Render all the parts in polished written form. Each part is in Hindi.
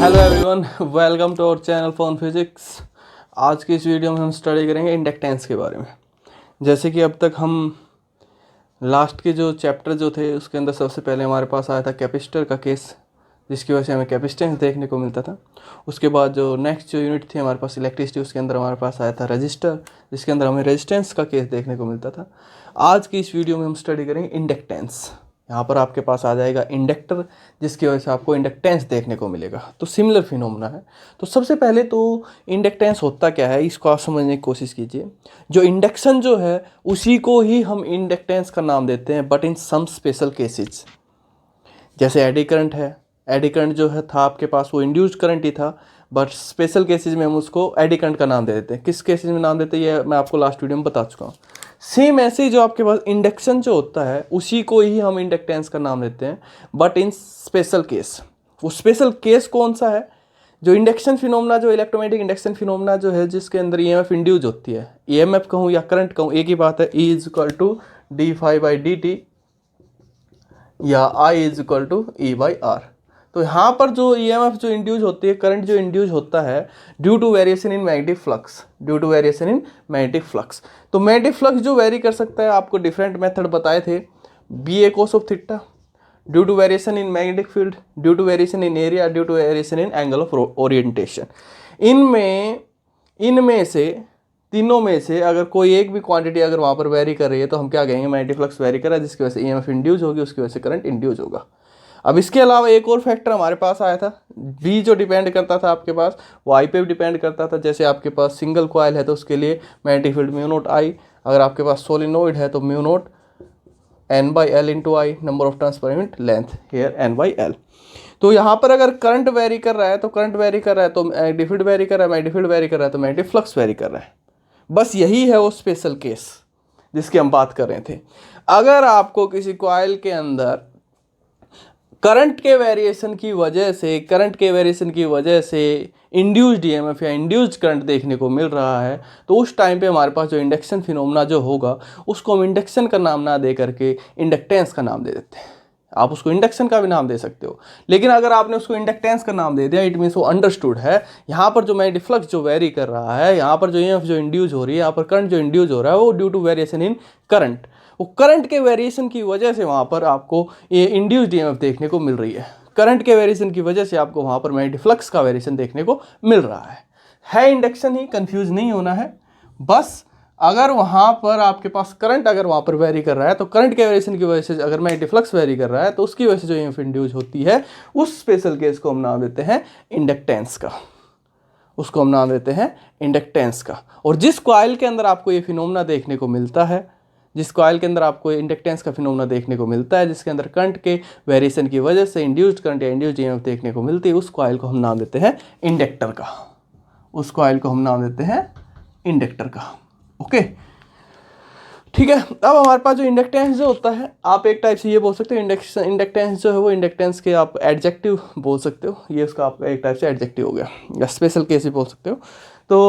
Hello everyone, welcome to our channel fun physics. आज की इस वीडियो में हम स्टडी करेंगे इंडक्टेंस के बारे में। जैसे कि अब तक हम लास्ट के जो चैप्टर जो थे उसके अंदर सबसे पहले हमारे पास आया था कैपेसिटर का केस, जिसकी वजह से हमें कैपेसिटेंस देखने को मिलता था। उसके बाद जो नेक्स्ट जो यूनिट थी हमारे पास इलेक्ट्रिसिटी, उसके अंदर हमारे पास आया था रजिस्टर, जिसके अंदर हमें रेजिस्टेंस का केस देखने को मिलता था। आज की इस वीडियो में हम स्टडी करेंगे इंडक्टेंस। यहाँ पर आपके पास आ जाएगा इंडक्टर, जिसकी वजह से आपको इंडक्टेंस देखने को मिलेगा। तो सिमिलर फिनोमेना है। तो सबसे पहले तो इंडक्टेंस होता क्या है, इसको आप समझने की कोशिश कीजिए। जो इंडक्शन जो है उसी को ही हम इंडक्टेंस का नाम देते हैं, but in some special cases. जैसे एडी करंट है, एडी करंट जो है था आपके पास वो इंड्यूस्ड करंट ही था, बट स्पेशल केसेस में हम उसको एडी करंट का नाम दे देते हैं। किस केसेस में नाम देते हैं ये मैं आपको लास्ट वीडियो में बता चुका हूँ। सेम ऐसे ही जो आपके पास इंडक्शन जो होता है उसी को ही हम इंडक्टेंस का नाम देते हैं, बट इन स्पेशल केस। वो स्पेशल केस कौन सा है? जो इंडक्शन फिनोमेना, जो इलेक्ट्रोमैग्नेटिक इंडक्शन फिनोमेना जो है, जिसके अंदर ईएमएफ इंड्यूज होती है। ईएमएफ कहूँ या करंट कहूँ एक ही बात है। E is equal to d∅dt या I is equal to E/R। तो यहाँ पर जो ईएमएफ जो इंड्यूज होती है, करंट जो इंड्यूज होता है due to variation in magnetic flux, due to variation in magnetic flux. तो मैग्नेटिक फ्लक्स जो वेरी कर सकता है, आपको डिफरेंट मेथड बताए थे। BA cos of theta, due to variation in magnetic field, due to variation in area, due to variation in angle of orientation. इनमें से तीनों में से अगर कोई एक भी क्वांटिटी अगर वहाँ पर वेरी कर रही है तो हम क्या कहेंगे? मैग्नेटिक फ्लक्स वेरी कर रहा है, जिसकी वजह से ईएमएफ इंड्यूज होगी, उसकी वजह से करंट इंड्यूज होगा। अब इसके अलावा एक और फैक्टर हमारे पास आया था, बी जो डिपेंड करता था आपके पास, वो आई पे भी डिपेंड करता था। जैसे आपके पास सिंगल कॉइल है तो उसके लिए magnetic field mu naught I, अगर आपके पास सोलिनोइड है तो mu naught N/L into I, number of turns per unit length, here N/L। तो यहाँ पर अगर करंट वेरी कर रहा है तो करंट वेरी कर रहा है, तो मैग्नेटिक फील्ड वेरी कर रहा है, मैग्नेटिक फील्ड वेरी कर रहा है तो मैग्नेटिक फ्लक्स वेरी कर रहा है। बस यही है वो स्पेशल केस जिसकी हम बात कर रहे थे। अगर आपको किसी कॉइल के अंदर करंट के वेरिएशन की वजह से इंड्यूस्ड ईएमएफ या इंड्यूस्ड करंट देखने को मिल रहा है, तो उस टाइम पे हमारे पास जो इंडक्शन फिनोमेना जो होगा उसको हम इंडक्शन का नाम ना दे करके इंडक्टेंस का नाम दे देते हैं। आप उसको इंडक्शन का भी नाम दे सकते हो, लेकिन अगर आपने उसको इंडक्टेंस का नाम दे दिया, इट मीन्स वो अंडरस्टूड है। यहाँ पर जो मैग्नेटिक फ्लक्स जो वेरी कर रहा है, यहाँ पर जो ईएमएफ जो इंड्यूस हो रही है, यहाँ पर करंट जो इंड्यूस हो रहा है, वो due to variation in current. वो करंट के वेरिएशन की वजह से वहाँ पर आपको ये इंड्यूस्ड ईएमएफ देखने को मिल रही है। करंट के वेरिएशन की वजह से आपको वहाँ पर मैग्नेटिक फ्लक्स का वेरिएशन देखने को मिल रहा है इंडक्शन ही, कंफ्यूज नहीं होना है। बस अगर वहाँ पर आपके पास करंट अगर वहाँ पर वेरी कर रहा है तो करंट के वेरिएशन की वजह से अगर मैग्नेटिक फ्लक्स वेरी कर रहा है तो उसकी वजह से जो ईएमएफ इंड्यूस होती है, उस स्पेशल केस को हम नाम देते हैं इंडक्टेंस का। उसको हम नाम देते हैं इंडक्टेंस का। और जिस कॉइल के अंदर आपको ये फिनोमेना देखने को मिलता है, जिस कॉइल के अंदर आपको इंडक्टेंस का फिनोमेना देखने को मिलता है, जिसके अंदर करंट के वेरिएशन की वजह से इंड्यूस्ड करंट या इंड्यूस्ड ईएमएफ देखने को मिलती है, उस कॉइल को हम नाम देते हैं इंडक्टर का। उस कॉइल को हम नाम देते हैं इंडक्टर का। ओके, ठीक है। अब हमारे पास जो इंडक्टेंस जो होता है, आप एक टाइप से ये बोल सकते हो, इंडक्टेंस जो है वो इंडक्टेंस के आप एडजेक्टिव बोल सकते हो। ये उसका आपका एक टाइप से एडजेक्टिव हो गया, या स्पेशल केस भी बोल सकते हो। तो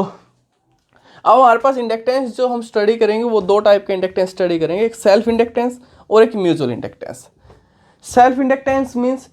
अब हमारे पास इंडक्टेंस जो हम स्टडी करेंगे वो दो टाइप के इंडक्टेंस स्टडी करेंगे, एक सेल्फ इंडक्टेंस और एक mutual inductance. Self inductance means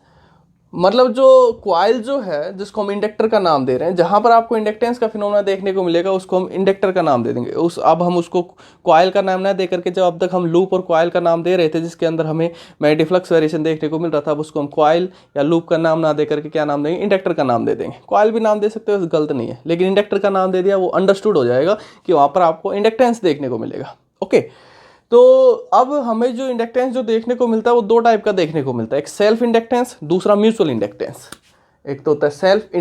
मतलब जो कॉइल जो है जिसको हम इंडक्टर का नाम दे रहे हैं, जहाँ पर आपको इंडक्टेंस का फिनोमेना देखने को मिलेगा उसको हम इंडक्टर का नाम दे देंगे। अब हम उसको कॉइल का नाम ना दे करके, जब अब तक हम लूप और कॉइल का नाम दे रहे थे जिसके अंदर हमें मैग्नेटिक फ्लक्स वेरिएशन देखने को मिल रहा था, अब उसको हम कॉइल या लूप का नाम ना दे करके क्या नाम देंगे? इंडक्टर का नाम दे देंगे। कॉइल भी नाम दे सकते हो, गलत नहीं है, लेकिन इंडक्टर का नाम दे दिया, वो अंडरस्टूड हो जाएगा कि वहाँ पर आपको इंडक्टेंस देखने को मिलेगा। ओके, तो अब हमें जो इंडक्टेंस जो देखने को मिलता है वो दो टाइप का देखने को मिलता है, एक सेल्फ इंडक्टेंस, दूसरा म्यूचुअल इंडक्टेंस। एक तो होता है सेल्फ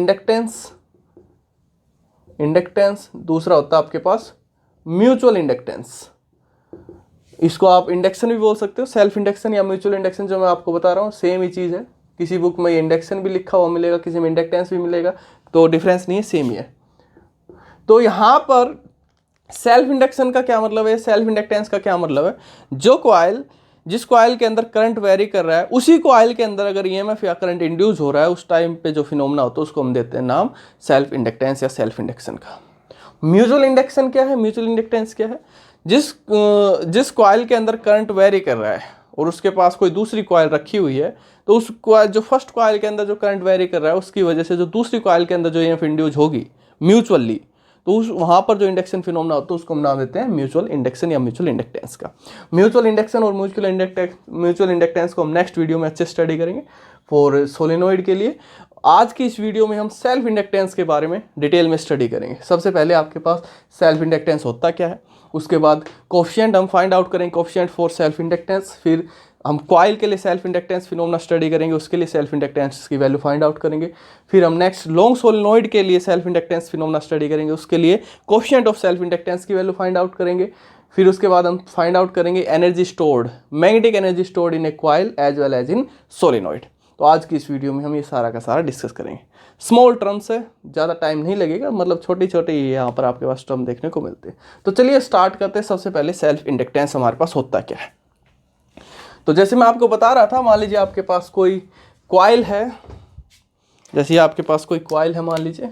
इंडक्टेंस, दूसरा होता है आपके पास म्यूचुअल इंडक्टेंस। इसको आप इंडक्शन भी बोल सकते हो, सेल्फ इंडक्शन या म्यूचुअल इंडक्शन जो मैं आपको बता रहा हूँ सेम ही चीज़ है। किसी बुक में इंडक्शन भी लिखा हुआ मिलेगा, किसी में इंडक्टेंस भी मिलेगा, तो डिफरेंस नहीं है, सेम ही है। तो यहाँ पर सेल्फ इंडक्शन का क्या मतलब है, सेल्फ इंडक्टेंस का क्या मतलब है? जिस कॉइल के अंदर करंट वेरी कर रहा है, उसी कॉइल के अंदर अगर ईएमएफ या करंट इंड्यूस हो रहा है, उस टाइम पे जो फिनोमेना होता है उसको हम देते हैं नाम सेल्फ इंडक्टेंस या सेल्फ इंडक्शन का। म्यूचुअल इंडक्शन क्या है? म्यूचुअल इंडक्टेंस क्या है? जिस कॉइल के अंदर करंट वेरी कर रहा है और उसके पास कोई दूसरी कॉइल रखी हुई है, तो उस कॉइल जो फर्स्ट कॉइल के अंदर जो करंट वेरी कर रहा है उसकी वजह से जो दूसरी कॉइल के अंदर जो ईएमएफ इंड्यूस होगी म्यूचुअली, तो उस वहाँ पर जो इंडक्शन फिनोमेना होता है उसको हम नाम देते हैं म्यूचुअल इंडक्शन या म्यूचुअल इंडक्टेंस का। म्यूचुअल इंडक्शन और म्यूचुअल इंडक्टेंस को हम नेक्स्ट वीडियो में अच्छे स्टडी करेंगे फॉर सोलेनोइड के लिए। आज की इस वीडियो में हम सेल्फ इंडक्टेंस के बारे में डिटेल में स्टडी करेंगे। सबसे पहले आपके पास सेल्फ इंडक्टेंस होता क्या है, उसके बाद कोफिशिएंट हम फाइंड आउट करेंगे, कोफिशिएंट फॉर सेल्फ इंडक्टेंस। फिर हम कॉइल के लिए सेल्फ इंडक्टेंस फिनोमेना स्टडी करेंगे, उसके लिए सेल्फ इंडक्टेंस की वैल्यू फाइंड आउट करेंगे। फिर हम नेक्स्ट लॉन्ग सोलेनोइड के लिए सेल्फ इंडक्टेंस फिनोमेना स्टडी करेंगे, उसके लिए कोफिशिएंट ऑफ सेल्फ इंडक्टेंस की वैल्यू फाइंड आउट करेंगे। फिर उसके बाद हम फाइंड आउट करेंगे energy stored, magnetic energy stored in a coil as well as in solenoid. तो आज की इस वीडियो में हम ये सारा का सारा डिस्कस करेंगे। स्मॉल टर्म्स है, ज़्यादा टाइम नहीं लगेगा, मतलब छोटी छोटी यहाँ पर आपके पास टर्म देखने को मिलते हैं। तो चलिए स्टार्ट करते हैं। सबसे पहले सेल्फ इंडक्टेंस हमारे पास होता क्या है। तो जैसे मैं आपको बता रहा था, मान लीजिए आपके पास कोई कॉइल है, जैसे आपके पास कोई कॉइल है मान लीजिए,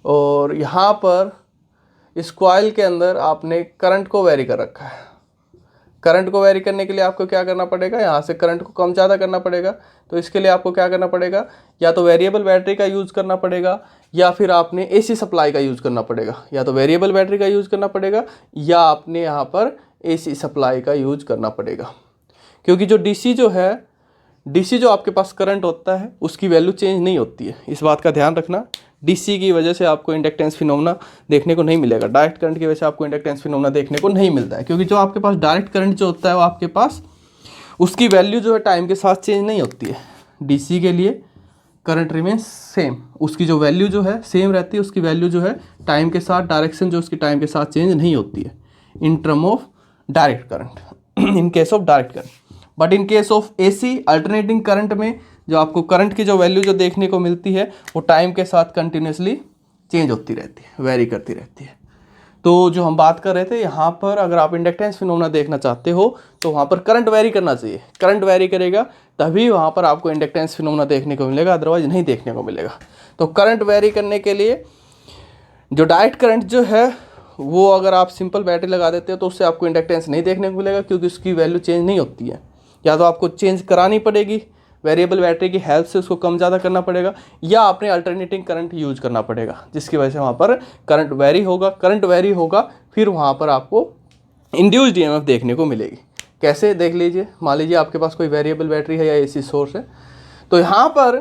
और यहाँ पर इस कॉइल के अंदर आपने करंट को वेरी कर रखा है। करंट को वेरी करने के लिए आपको क्या करना पड़ेगा, यहाँ से करंट को कम ज़्यादा करना पड़ेगा। तो इसके लिए आपको क्या करना पड़ेगा, या तो वेरिएबल बैटरी का यूज़ करना पड़ेगा, या फिर आपने एसी सप्लाई का यूज़ करना पड़ेगा। या तो वेरिएबल बैटरी का यूज़ करना पड़ेगा, या आपने यहाँ पर एसी सप्लाई का यूज़ करना पड़ेगा। क्योंकि जो डीसी जो आपके पास करंट होता है उसकी वैल्यू चेंज नहीं होती है, इस बात का ध्यान रखना। डीसी की वजह से आपको इंडक्टेंस फिनोमेना देखने को नहीं मिलेगा, डायरेक्ट करंट की वजह से आपको इंडक्टेंस फिनोमेना देखने को नहीं मिलता है। क्योंकि जो आपके पास डायरेक्ट करंट जो होता है वो आपके पास उसकी वैल्यू जो है टाइम के साथ चेंज नहीं होती है। डीसी के लिए करंट रिमेन्स सेम, उसकी जो वैल्यू जो है सेम रहती है, उसकी वैल्यू जो है टाइम के साथ, डायरेक्शन जो उसकी टाइम के साथ चेंज नहीं होती है इन term of direct current, in case of direct current. But in case of AC alternating current में जो आपको करंट की जो वैल्यू जो देखने को मिलती है वो टाइम के साथ कंटिन्यूसली चेंज होती रहती है, वेरी करती रहती है। तो जो हम बात कर रहे थे, यहाँ पर अगर आप इंडक्टेंस फिनोमेना देखना चाहते हो तो वहाँ पर करंट वेरी करना चाहिए। करंट वेरी करेगा तभी वहाँ पर आपको इंडक्टेंस फिनोमेना देखने को मिलेगा, अदरवाइज नहीं देखने को मिलेगा। तो करंट वेरी करने के लिए जो डायरेक्ट करंट जो है वो अगर आप सिंपल बैटरी लगा देते हो तो उससे आपको इंडक्टेंस नहीं देखने को मिलेगा, क्योंकि उसकी वैल्यू चेंज नहीं होती है। या तो आपको चेंज करानी पड़ेगी, वेरिएबल बैटरी की हेल्प से उसको कम ज़्यादा करना पड़ेगा, या आपने अल्टरनेटिंग करंट यूज करना पड़ेगा, जिसकी वजह से वहाँ पर करंट वेरी होगा। करंट वेरी होगा फिर वहाँ पर आपको इंड्यूस्ड ईएमएफ देखने को मिलेगी। कैसे देख लीजिए, मान लीजिए आपके पास कोई वेरिएबल बैटरी है या एसी सोर्स है, तो यहाँ पर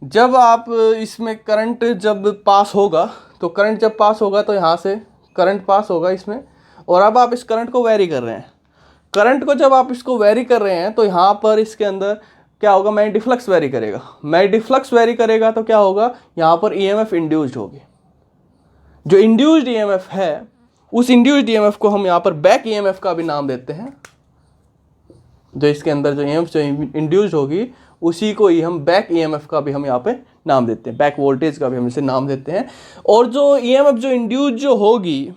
जब आप इसमें करंट जब पास होगा, तो करंट जब पास होगा तो यहाँ से करंट पास होगा इसमें, और अब आप इस करंट को वेरी कर रहे हैं। करंट को जब आप इसको वेरी कर रहे हैं तो यहाँ पर इसके अंदर क्या होगा, मैग्नेटिक फ्लक्स वेरी करेगा। मैग्नेटिक फ्लक्स वेरी करेगा तो क्या होगा, यहाँ पर ईएमएफ इंड्यूस्ड होगी। जो इंड्यूस्ड ईएमएफ है उस इंड्यूस्ड ईएमएफ को हम यहाँ पर बैक ईएमएफ का भी नाम देते हैं। जो इसके अंदर जो ईएमएफ जो इंड्यूस्ड होगी उसी को ही हम बैक ईएमएफ का भी हम यहाँ पे नाम देते हैं, बैक वोल्टेज का भी हम इसे नाम देते हैं। और जो ईएमएफ जो इंड्यूस्ड जो होगी,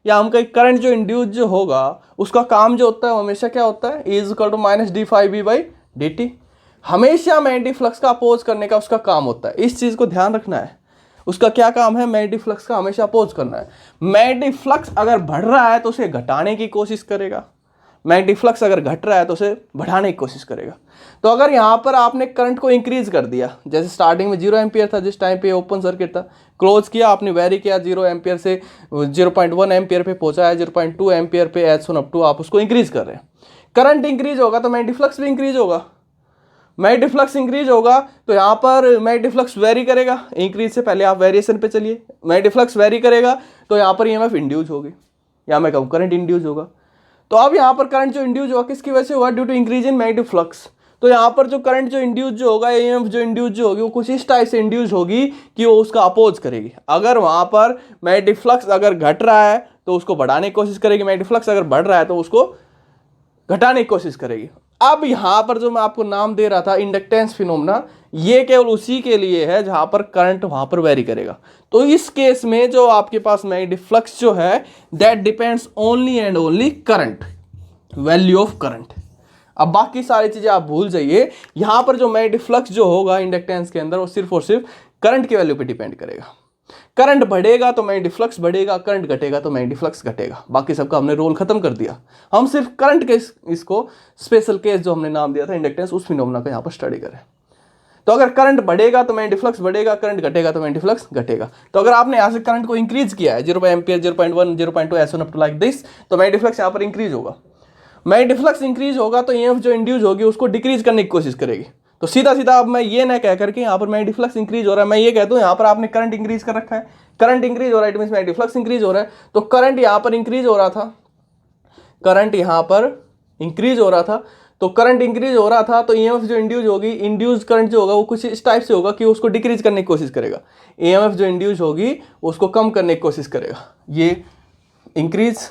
या हम कहीं करंट जो इंड्यूस जो होगा उसका काम जो होता है हमेशा क्या होता है, E = -d∅v/dt। हमेशा मैग्नेटिक फ्लक्स का अपोज करने का उसका काम होता है। इस चीज़ को ध्यान रखना है, उसका क्या काम है, मैग्नेटिक फ्लक्स का हमेशा अपोज करना है। मैग्नेटिक फ्लक्स अगर बढ़ रहा है तो उसे घटाने की कोशिश करेगा, मैग्नेटिक फ्लक्स अगर घट रहा है तो उसे बढ़ाने की कोशिश करेगा। तो अगर यहाँ पर आपने करंट को इंक्रीज कर दिया, जैसे स्टार्टिंग में 0 एम्पियर था, जिस टाइम पे ओपन सर्किट था, क्लोज किया आपने, वेरी किया 0 एम्पियर से 0.1 एम्पियर पे पहुंचा है, 0.2 एम्पियर पे एच1 अप टू आप उसको इंक्रीज कर रहे हैं। करंट इंक्रीज होगा तो मैग्नेटिक फ्लक्स भी इंक्रीज होगा। मैग्नेटिक फ्लक्स इंक्रीज होगा तो यहाँ पर मैग्नेटिक फ्लक्स वेरी करेगा। इंक्रीज से पहले आप वेरिएशन पे चलिए। मैग्नेटिक फ्लक्स वेरी करेगा तो यहाँ पर ईएमएफ इंड्यूस होगी, या मैं कहूँ करंट इंड्यूस होगा। तो अब यहाँ पर करंट जो इंड्यूस होगा किसकी वजह से होगा, due to increase in magnetic flux. तो यहाँ पर जो करंट जो इंड्यूस जो होगा, ईएमएफ जो इंड्यूस जो होगी वो कुछ इस टाइप से इंड्यूस होगी कि वो उसका अपोज करेगी। अगर वहाँ पर मैग्नेटिक फ्लक्स अगर घट रहा है तो उसको बढ़ाने की कोशिश करेगी, मैग्नेटिक फ्लक्स अगर बढ़ रहा है तो उसको घटाने की कोशिश करेगी। अब यहाँ पर जो मैं आपको नाम दे रहा था इंडक्टेंस फिनोमेना, ये केवल उसी के लिए है जहाँ पर करंट वहाँ पर वेरी करेगा। तो इस केस में जो आपके पास मैग्नेटिक फ्लक्स जो है that depends only and only current, value of current. अब बाकी सारी चीजें आप भूल जाइए, यहाँ पर जो मैग्नेटिक फ्लक्स जो होगा इंडक्टेंस के अंदर वो सिर्फ और सिर्फ करंट की वैल्यू पे डिपेंड करेगा। करंट बढ़ेगा तो मैग्नेटिक फ्लक्स बढ़ेगा, करंट घटेगा तो मैग्नेटिक फ्लक्स घटेगा। बाकी सबका हमने रोल खत्म कर दिया, हम सिर्फ करंट के इसको स्पेशल केस जो हमने नाम दिया था इंडक्टेंस, उस फिनोमेना को यहाँ पर स्टडी करें। तो अगर करंट बढ़ेगा तो मैग्नेटिक फ्लक्स बढ़ेगा, करंट घटेगा तो मैग्नेटिक फ्लक्स घटेगा। तो अगर आपने यहाँ से करंट को इंक्रीज किया है 0 एम्पियर, 0.1, 0.2 ऐसे अप टू लाइक दिस, तो मैग्नेटिक फ्लक्स यहाँ पर इंक्रीज होगा। मैग्नेटिक फ्लक्स इंक्रीज होगा तो ईएमएफ जो इंड्यूस होगी उसको डिक्रीज करने की कोशिश करेगी। तो सीधा सीधा अब मैं ये ना कह करके यहाँ पर मैग्नेटिक फ्लक्स इंक्रीज हो रहा है, मैं ये कहता हूँ यहाँ पर आपने करंट इंक्रीज कर रखा है, करंट इंक्रीज हो रहा है, it means magnetic flux increase हो रहा है। तो करंट यहाँ पर इंक्रीज हो रहा था, करंट यहाँ पर इंक्रीज हो रहा था, तो करंट इंक्रीज हो रहा था तो ईएमएफ जो इंड्यूस होगी, इंड्यूस करंट जो होगा वो कुछ इस टाइप से होगा कि उसको डिक्रीज करने की कोशिश करेगा। ईएमएफ जो इंड्यूस होगी उसको कम करने की कोशिश करेगा, ये इंक्रीज,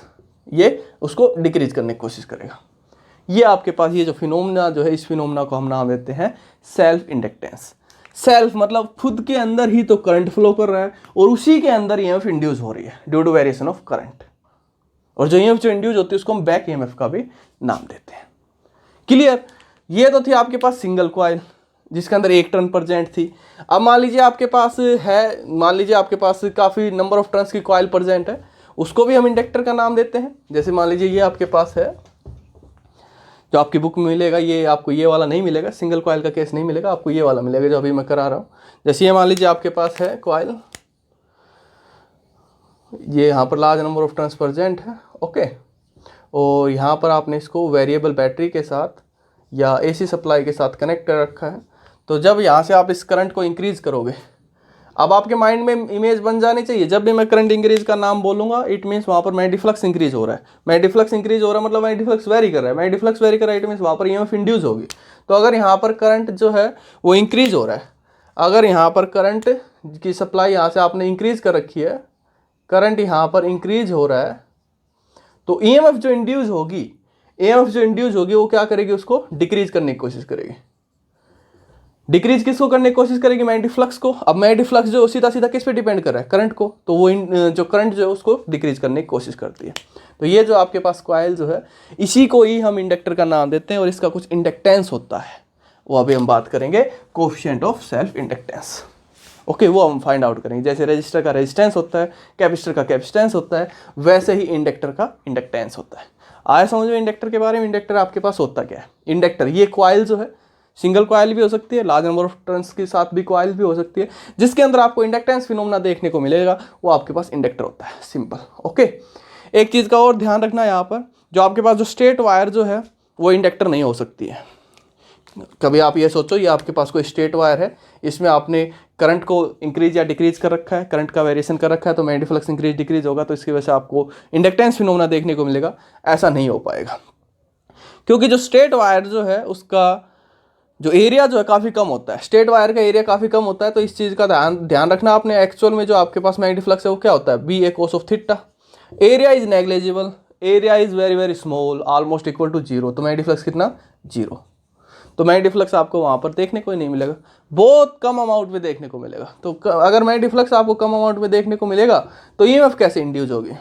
ये उसको डिक्रीज करने की कोशिश करेगा। ये आपके पास ये जो फिनोमेना जो है, इस फिनोमेना को हम नाम देते हैं सेल्फ इंडक्टेंस। सेल्फ मतलब खुद के अंदर ही तो करंट फ्लो कर रहा है और उसी के अंदर ईएमएफ इंड्यूस हो रही है due to variation of current. और जो ईएमएफ जो इंड्यूस होती है उसको हम बैक ईएमएफ का भी नाम देते हैं। क्लियर? ये तो थी आपके पास सिंगल कॉइल जिसके अंदर एक टर्न प्रेजेंट थी। अब मान लीजिए आपके पास है, मान लीजिए आपके पास काफ़ी नंबर ऑफ टर्न्स की कॉइल प्रेजेंट है, उसको भी हम इंडक्टर का नाम देते हैं। जैसे मान लीजिए ये आपके पास है, जो आपकी बुक में मिलेगा, ये आपको ये वाला नहीं मिलेगा, सिंगल कॉइल का केस नहीं मिलेगा, आपको ये वाला मिलेगा जो अभी मैं करा रहा हूँ। जैसे ये मान लीजिए आपके पास है कॉइल, ये यहाँ पर large number of turns present है, ओके। और यहाँ पर आपने इसको वेरिएबल बैटरी के साथ या एसी सप्लाई के साथ कनेक्ट कर रखा है। तो जब यहाँ से आप इस करंट को इंक्रीज करोगे, अब आपके माइंड में इमेज बन जानी चाहिए, जब भी मैं करंट इंक्रीज का नाम बोलूंगा इट मीन्स वहाँ पर मैग्नेटिक फ्लक्स इंक्रीज हो रहा है। मैग्नेटिक फ्लक्स इंक्रीज हो रहा है मतलब मैग्नेटिक फ्लक्स वेरी कर रहा है, मैग्नेटिक फ्लक्स वेरी कर रहा है इट मीन्स वहाँ पर ईएमएफ इंड्यूस होगी। तो अगर यहाँ पर करंट जो है वो इंक्रीज हो रहा है, अगर यहाँ पर करंट की सप्लाई यहाँ से आपने इंक्रीज कर रखी है, करंट यहाँ पर इंक्रीज हो रहा है, तो ईएमएफ जो इंड्यूस होगी, ईएमएफ जो इंड्यूस होगी वो क्या करेगी, उसको डिक्रीज करने की कोशिश करेगी। डिक्रीज किसको करने की कोशिश करेगी, मैग्नेटिक फ्लक्स को। अब मैग्नेटिक फ्लक्स जो सीधा सीधा किस पे डिपेंड कर रहा है, करंट को, तो वो जो करंट जो है उसको डिक्रीज करने की कोशिश करती है। तो ये जो आपके पास कॉइल जो है, इसी को ही हम इंडक्टर का नाम देते हैं और इसका कुछ इंडक्टेंस होता है, वो अभी हम बात करेंगे, coefficient of self inductance, okay. वो हम फाइंड आउट करेंगे। जैसे रेजिस्टर का रेजिस्टेंस होता है, कैपेसिटर का कैपेसिटेंस होता है, वैसे ही इंडक्टर का इंडक्टेंस होता है। आया समझ में इंडक्टर के बारे में? इंडक्टर आपके पास होता क्या है? इंडक्टर ये कॉइल जो है, सिंगल कॉइल भी हो सकती है, लार्ज नंबर ऑफ टर्न्स के साथ भी कॉइल भी हो सकती है, जिसके अंदर आपको इंडक्टेंस फिनोमेना देखने को मिलेगा, वो आपके पास इंडक्टर होता है, सिंपल, ओके। एक चीज़ का और ध्यान रखना, यहाँ पर जो आपके पास जो स्ट्रेट वायर जो है वो इंडक्टर नहीं हो सकती है। कभी आप ये सोचो ये आपके पास कोई स्ट्रेट वायर है, इसमें आपने करंट को इंक्रीज या डिक्रीज कर रखा है, करंट का वेरिएशन कर रखा है, तो मैग्नेटिक फ्लक्स इंक्रीज डिक्रीज होगा, तो इसकी वजह से आपको इंडक्टेंस फिनोमेना देखने को मिलेगा। ऐसा नहीं हो पाएगा, क्योंकि जो स्ट्रेट वायर जो है उसका जो एरिया जो है काफ़ी कम होता है, स्ट्रेट वायर का एरिया काफ़ी कम होता है। तो इस चीज़ का ध्यान रखना आपने। एक्चुअल में जो आपके पास मैग्नेटिक फ्लक्स है वो क्या होता है, B A cos of theta. Area is negligible, area is very very small, almost equal to zero. तो मैग्नेटिक फ्लक्स कितना, जीरो। तो मैग्नेटिक फ्लक्स आपको वहाँ पर देखने को ही नहीं मिलेगा, बहुत कम अमाउंट में देखने को मिलेगा। तो अगर मैग्नेटिक फ्लक्स आपको कम अमाउंट में देखने को मिलेगा तो ईएमएफ कैसे इंड्यूस होगी?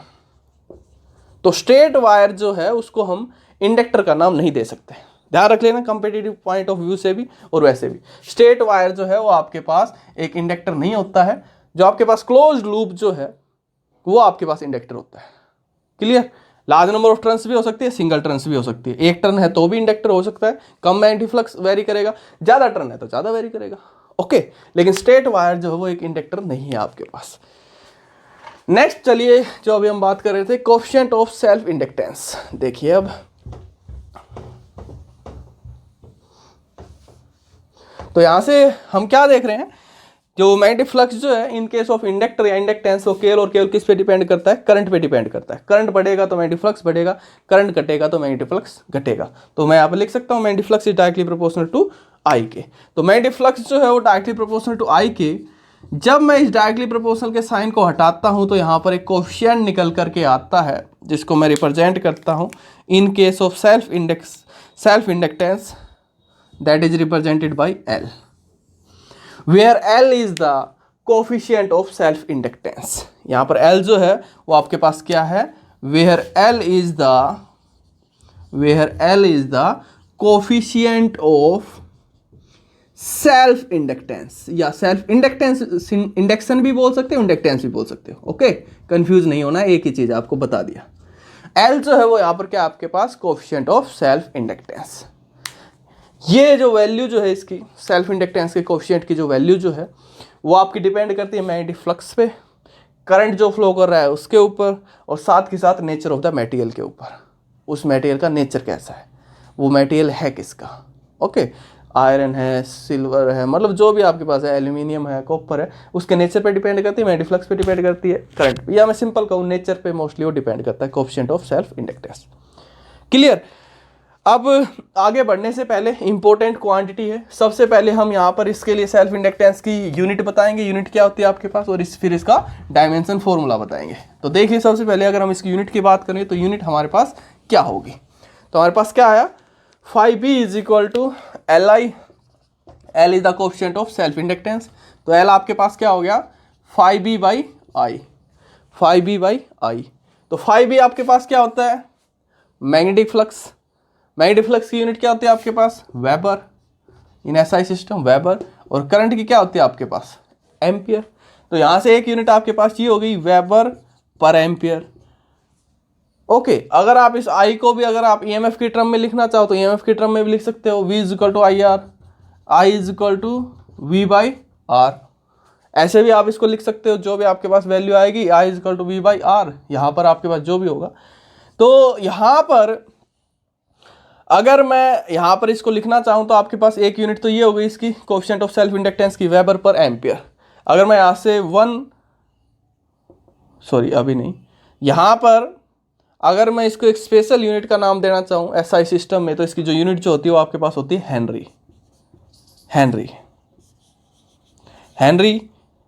तो स्ट्रेट वायर जो है उसको हम इंडक्टर का नाम नहीं दे सकते, ध्यान रख लेना, कंपेटिटिव पॉइंट ऑफ व्यू से भी और वैसे भी। स्ट्रेट वायर जो है वो आपके पास एक इंडक्टर नहीं होता है, जो आपके पास क्लोज्ड लूप जो है वो आपके पास इंडक्टर होता है। Clear? Large number of turns भी हो सकती है, सिंगल टर्न्स भी हो सकती है। एक टर्न है तो भी इंडक्टर हो सकता है, कम मैग्नेटिक फ्लक्स वेरी करेगा, ज़्यादा टर्न है तो ज़्यादा वेरी करेगा, ओके। लेकिन स्ट्रेट वायर जो है वो एक इंडक्टर नहीं है आपके पास। नेक्स्ट चलिए, जो अभी हम बात कर रहे थे, कोएफिशिएंट ऑफ सेल्फ इंडक्टेंस। देखिए अब तो यहां से हम क्या देख रहे हैं, जो मैग्नेटिक फ्लक्स जो है इन केस ऑफ इंडक्टर या इंडक्टेंस, वो केवल और केवल किस पे डिपेंड करता है, करंट पे डिपेंड करता है। करंट बढ़ेगा तो मैग्नेटिक फ्लक्स बढ़ेगा, करंट घटेगा तो मैग्नेटिक फ्लक्स घटेगा। तो मैं यहाँ पे लिख सकता हूँ magnetic flux is directly proportional to I के। तो मैग्नेटिक फ्लक्स जो है वो डायरेक्टली प्रोपोर्शनल टू आई के। जब मैं इस डायरेक्टली प्रोपोर्शनल के साइन को हटाता हूँ तो यहाँ पर एक कोएफिशिएंट निकल करके आता है, जिसको मैं रिप्रेजेंट करता हूँ इन case of self inductance, that is represented by L, where L is the coefficient of self inductance। यहाँ पर L जो है वो आपके पास क्या है, where L is the coefficient of self inductance या सेल्फ इंडक्टेंस, इंडक्शन भी बोल सकते हो, इंडक्टेंस भी बोल सकते हो। ओके, कंफ्यूज नहीं होना, एक ही चीज आपको बता दिया। एल जो है वो यहाँ पर क्या आपके पास कोएफिशिएंट ऑफ सेल्फ इंडक्टेंस। ये जो वैल्यू जो है इसकी सेल्फ इंडक्टेंस के कोएफिशिएंट की जो वैल्यू जो है वो आपकी डिपेंड करती है मैग्नेटिक फ्लक्स पे, करंट जो फ्लो कर रहा है उसके ऊपर, और साथ के साथ नेचर ऑफ द मटेरियल के ऊपर। उस मटेरियल का नेचर कैसा है, वो मटेरियल है किसका। ओके, आयरन है, सिल्वर है, मतलब जो भी आपके पास है, एल्यूमिनियम है, कॉपर है, उसके नेचर पे डिपेंड करती है, मैग्नेटिक फ्लक्स पे डिपेंड करती है, करंट पे, या मैं सिंपल कहूँ नेचर पे मोस्टली वो डिपेंड करता है coefficient of self inductance. Clear. अब आगे बढ़ने से पहले इंपॉर्टेंट क्वांटिटी है, सबसे पहले हम यहाँ पर इसके लिए सेल्फ इंडक्टेंस की यूनिट बताएंगे, यूनिट क्या होती है आपके पास, और फिर इसका डायमेंशन फॉर्मूला बताएंगे। तो देखिए सबसे पहले अगर हम इसकी यूनिट की बात करें तो यूनिट हमारे पास क्या होगी। तो हमारे पास क्या आया, phi B is equal to L I, L is the coefficient of self inductance. तो एल आपके पास क्या हो गया, phi B by I, phi B by I. तो फाई बी आपके पास क्या होता है, मैग्नेटिक फ्लक्स। मैग्नेटिक फ्लक्स की यूनिट क्या होती है आपके पास, weber, in SI system weber. और करंट की क्या होती है आपके पास, एम्पियर। तो यहां से एक यूनिट आपके पास ये हो गई वेबर पर एम्पियर। ओके, अगर आप इस आई को भी अगर आप ईएमएफ की टर्म में लिखना चाहो तो ईएमएफ की टर्म में भी लिख सकते हो, V is equal to I R, I is equal to V by R. ऐसे भी आप इसको लिख सकते हो, जो भी आपके पास वैल्यू आएगी, I is equal to V by R, यहाँ पर आपके पास जो भी होगा। तो यहाँ पर अगर मैं यहाँ पर इसको लिखना चाहूँ तो आपके पास एक यूनिट तो ये हो गई इसकी कोएफिशिएंट ऑफ सेल्फ इंडक्टेंस की, वेबर पर एम्पियर। अगर मैं यहाँ से अभी नहीं, यहाँ पर अगर मैं इसको एक स्पेशल यूनिट का नाम देना चाहूँ एसआई सिस्टम में, तो इसकी जो यूनिट जो होती है वो आपके पास होती है हेनरी। हेनरी, हेनरी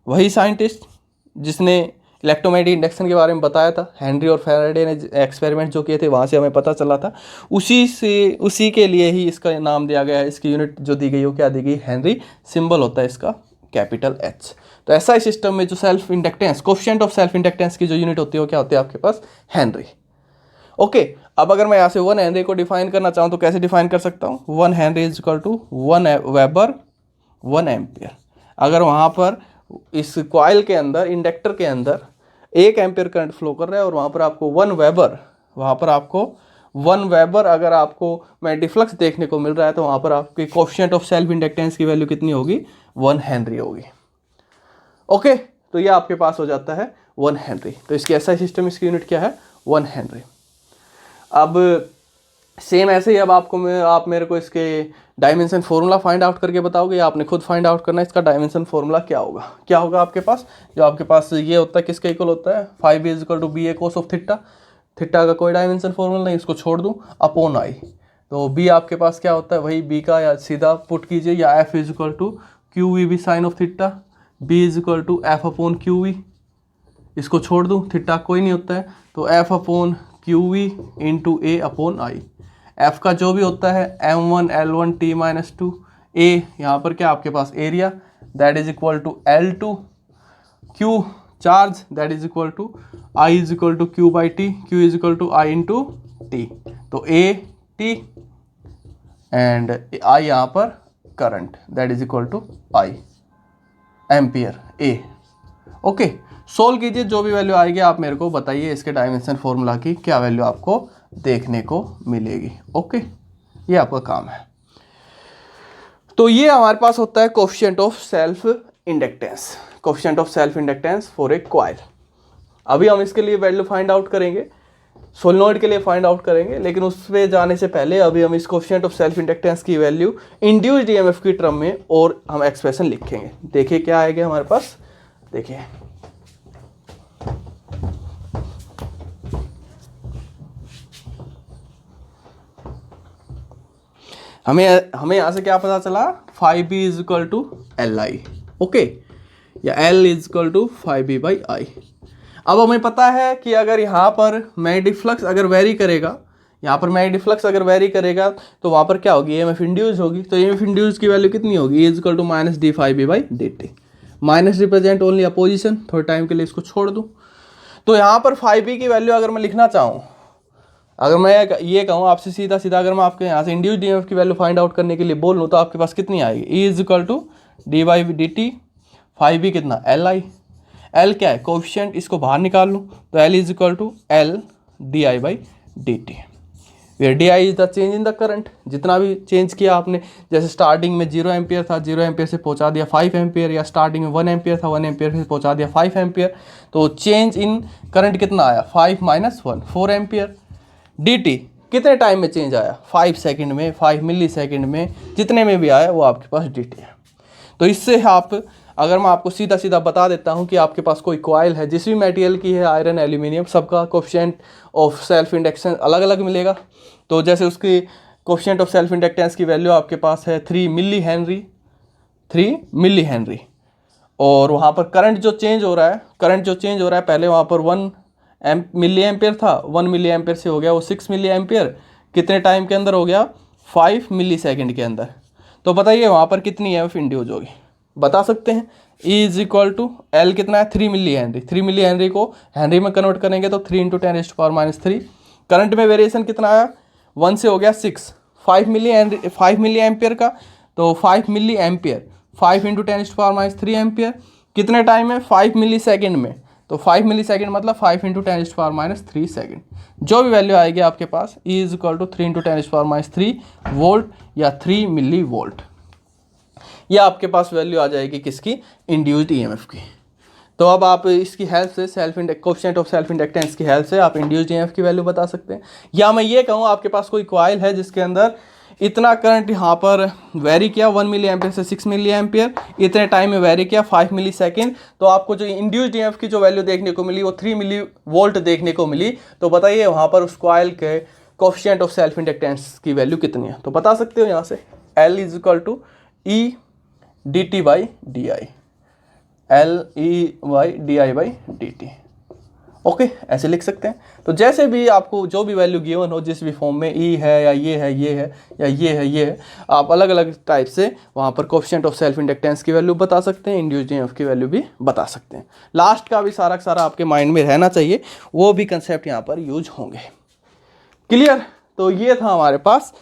वही साइंटिस्ट जिसने इलेक्ट्रोमैग्नेटिक इंडक्शन के बारे में बताया था। हेनरी और फैराडे ने एक्सपेरिमेंट जो किए थे वहाँ से हमें पता चला था, उसी के लिए ही इसका नाम दिया गया है। इसकी यूनिट जो दी गई वो क्या दी गई, हेनरी। सिंबल होता है इसका कैपिटल एच। तो ऐसा सिस्टम में जो self inductance, coefficient of self inductance की जो यूनिट होती है वो क्या होती है आपके पास, हेनरी। ओके, अब अगर मैं यहाँ से 1 हेनरी को डिफाइन करना चाहूँ तो कैसे डिफाइन कर सकता हूँ, 1 henry is equal to 1 weber 1 ampere. अगर वहाँ पर इस कॉइल के अंदर, इंडक्टर के अंदर 1 एम्पियर करंट फ्लो कर रहा है और वहाँ पर आपको 1 वेबर अगर आपको मैग्नेटिक फ्लक्स देखने को मिल रहा है, तो वहाँ पर आपकी कोएफिशिएंट ऑफ सेल्फ इंडक्टेंस की वैल्यू कितनी होगी, 1 हेनरी होगी। ओके, तो ये आपके पास हो जाता है 1 हेनरी। तो इसकी एसआई सिस्टम, इसकी यूनिट क्या है, 1 हेनरी। अब सेम ऐसे ही अब आप मेरे को इसके डायमेंशन फॉर्मूला फाइंड आउट करके बताओगे, या आपने खुद फाइंड आउट करना है इसका डायमेंशन फॉर्मूला क्या होगा आपके पास। जो आपके पास ये होता है किसके इक्वल होता है, phi B is equal to B A cos of theta. Theta का कोई डायमेंशन फॉर्मूला नहीं, इसको छोड़ दूँ, अपॉन आई। तो बी आपके पास क्या होता है, वही बी का या सीधा पुट कीजिए, या F is equal to Q V B sine of theta, B is equal to F upon Q V. इसको छोड़ दूँ, थीटा कोई नहीं होता है, तो F upon Q V into A upon I. F का जो भी होता है m1 L1 T माइनस 2, ए यहाँ पर क्या आपके पास area, that is equal to L2, Q charge, that is equal to I is equal to Q by T, Q is equal to I into T. तो ए टी एंड आई यहाँ पर current, that is equal to I ampere A. Okay, solve कीजिए, जो भी वैल्यू आएगी आप मेरे को बताइए, इसके डायमेंशन फॉर्मूला की क्या वैल्यू आपको देखने को मिलेगी। ओके, ये आपका काम है। तो ये हमारे पास होता है coefficient of self inductance, coefficient of self inductance for a coil. अभी हम इसके लिए वैल्यू फाइंड आउट करेंगे, सोलेनॉइड के लिए फाइंड आउट करेंगे, लेकिन उस पर जाने से पहले अभी हम इस कोएफिशिएंट ऑफ सेल्फ इंडक्टेंस की वैल्यू इंड्यूस्ड ईएमएफ की टर्म में और हम एक्सप्रेशन लिखेंगे। देखिए क्या आएगा हमारे पास, देखिए हमें यहाँ से क्या पता चला, phi B is equal to L I. Okay, या L is equal to phi B by I. अब हमें पता है कि अगर यहाँ पर मैग्नेटिक फ्लक्स अगर वेरी करेगा, यहाँ पर मैग्नेटिक फ्लक्स अगर वेरी करेगा तो वहाँ पर क्या होगी, ईएमएफ इंड्यूस होगी। तो ईएमएफ इंड्यूस की वैल्यू कितनी होगी, is equal to minus D phi B by D T. Minus represent only opposition, थोड़े टाइम के लिए इसको छोड़ दूँ। तो यहाँ पर फाई बी की वैल्यू अगर मैं लिखना चाहूँ अगर मैं ये कहूँ आपसे सीधा सीधा, अगर मैं आपके यहाँ से इंड्यूस्ड ईएमएफ की वैल्यू फाइंड आउट करने के लिए बोल लूँ तो आपके पास कितनी आएगी, E is equal to D by D T, five भी कितना एल आई, एल क्या है कोफिशिएंट, इसको बाहर निकाल लूँ तो L is equal to L D I by D T, where D I is the change in the current, जितना भी चेंज किया आपने, जैसे स्टार्टिंग में 0 एम्पियर था, 0 एम्पियर से पहुंचा दिया 5 एम्पियर, या स्टार्टिंग में 1 एम्पियर था, 1 एम्पियर से पहुंचा दिया 5 एम्पियर, तो चेंज इन करंट कितना आया 5 माइनस 1 4 एम्पियर। डी टी कितने टाइम में चेंज आया, 5 सेकेंड में, 5 मिली सेकेंड में, जितने में भी आया वो आपके पास डी टी है। तो इससे आप, अगर मैं आपको सीधा सीधा बता देता हूं कि आपके पास कोई कॉइल है जिस भी मटेरियल की है, आयरन एल्यूमिनियम, सबका कोफिशिएंट ऑफ सेल्फ इंडक्टेंस अलग अलग मिलेगा। तो जैसे उसकी कोफिशिएंट ऑफ सेल्फ इंडक्टेंस की वैल्यू आपके पास है 3 मिली हेनरी, 3 मिली हेनरी, और वहाँ पर करंट जो चेंज हो रहा है, पहले वहाँ पर 1 मिली एम्पियर था, 1 मिली एम्पियर से हो गया वो 6 मिली एम्पियर, कितने टाइम के अंदर हो गया 5 मिली सेकेंड के अंदर। तो बताइए वहाँ पर कितनी ईएमएफ इंड्यूस होगी, बता सकते हैं। E is equal to L कितना है 3 मिली हेनरी, 3 मिली हेनरी को हेनरी में कन्वर्ट करेंगे तो 3 × 10⁻³ करंट में वेरिएशन कितना आया 1 से हो गया 6, 5 मिली एम्पियर का, तो 5 मिली एम्पियर 5 × 10⁻³ एम्पियर, कितने टाइम में 5 मिली सेकेंड में, तो 5 मिली सेकेंड मतलब 5 × 10⁻³ सेकेंड, जो भी वैल्यू आएगी आपके पास E is equal to 3 × 10⁻³ volt या 3 मिली वोल्ट, यह आपके पास वैल्यू आ जाएगी किसकी, इंड्यूस्ड ईएमएफ की। तो अब आप इसकी हेल्प से कोफिशिएंट ऑफ सेल्फ इंडक्टेंस की हेल्प से आप इंड्यूस्ड ईएमएफ की वैल्यू बता सकते हैं। या मैं ये कहूँ आपके पास कोई कॉइल है जिसके अंदर इतना करंट यहाँ पर वेरी किया 1 मिली एम्पियर से 6 मिली एम्पियर, इतने टाइम में वेरी किया 5 मिली सेकेंड, तो आपको जो इंड्यूस्ड ईएमएफ की जो वैल्यू देखने को मिली वो 3 मिली वोल्ट देखने को मिली। तो बताइए वहाँ पर उस कॉइल के कोफिशिएंट ऑफ सेल्फ इंडक्टेंस की वैल्यू कितनी है, तो बता सकते हो यहाँ से L is equal to E D T by D I, L E Y D I by D T, okay ऐसे लिख सकते हैं। तो जैसे भी आपको जो भी वैल्यू गिवन हो, जिस भी फॉर्म में ई है या ये है या ये है, आप अलग अलग टाइप से वहाँ पर कोफिशिएंट ऑफ सेल्फ इंडक्टेंस की वैल्यू बता सकते हैं, इंड्यूस्ड ईएमएफ की वैल्यू भी बता सकते हैं। लास्ट का भी सारा आपके माइंड में रहना चाहिए, वो भी कंसेप्ट यहाँ पर यूज होंगे। क्लियर, तो ये था हमारे पास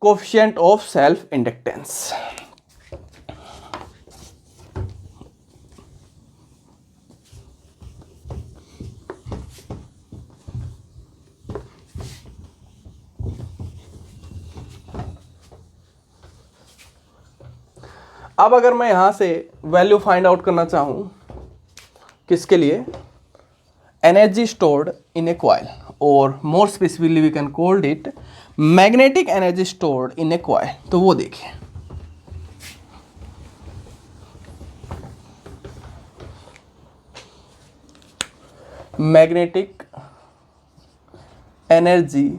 कोफिशिएंट ऑफ सेल्फ इंडक्टेंस। अब अगर मैं यहाँ से वैल्यू फाइंड आउट करना चाहूँ किसके लिए, energy stored in a coil, और more specifically we can called it magnetic energy stored in a coil, तो वो देखिए magnetic energy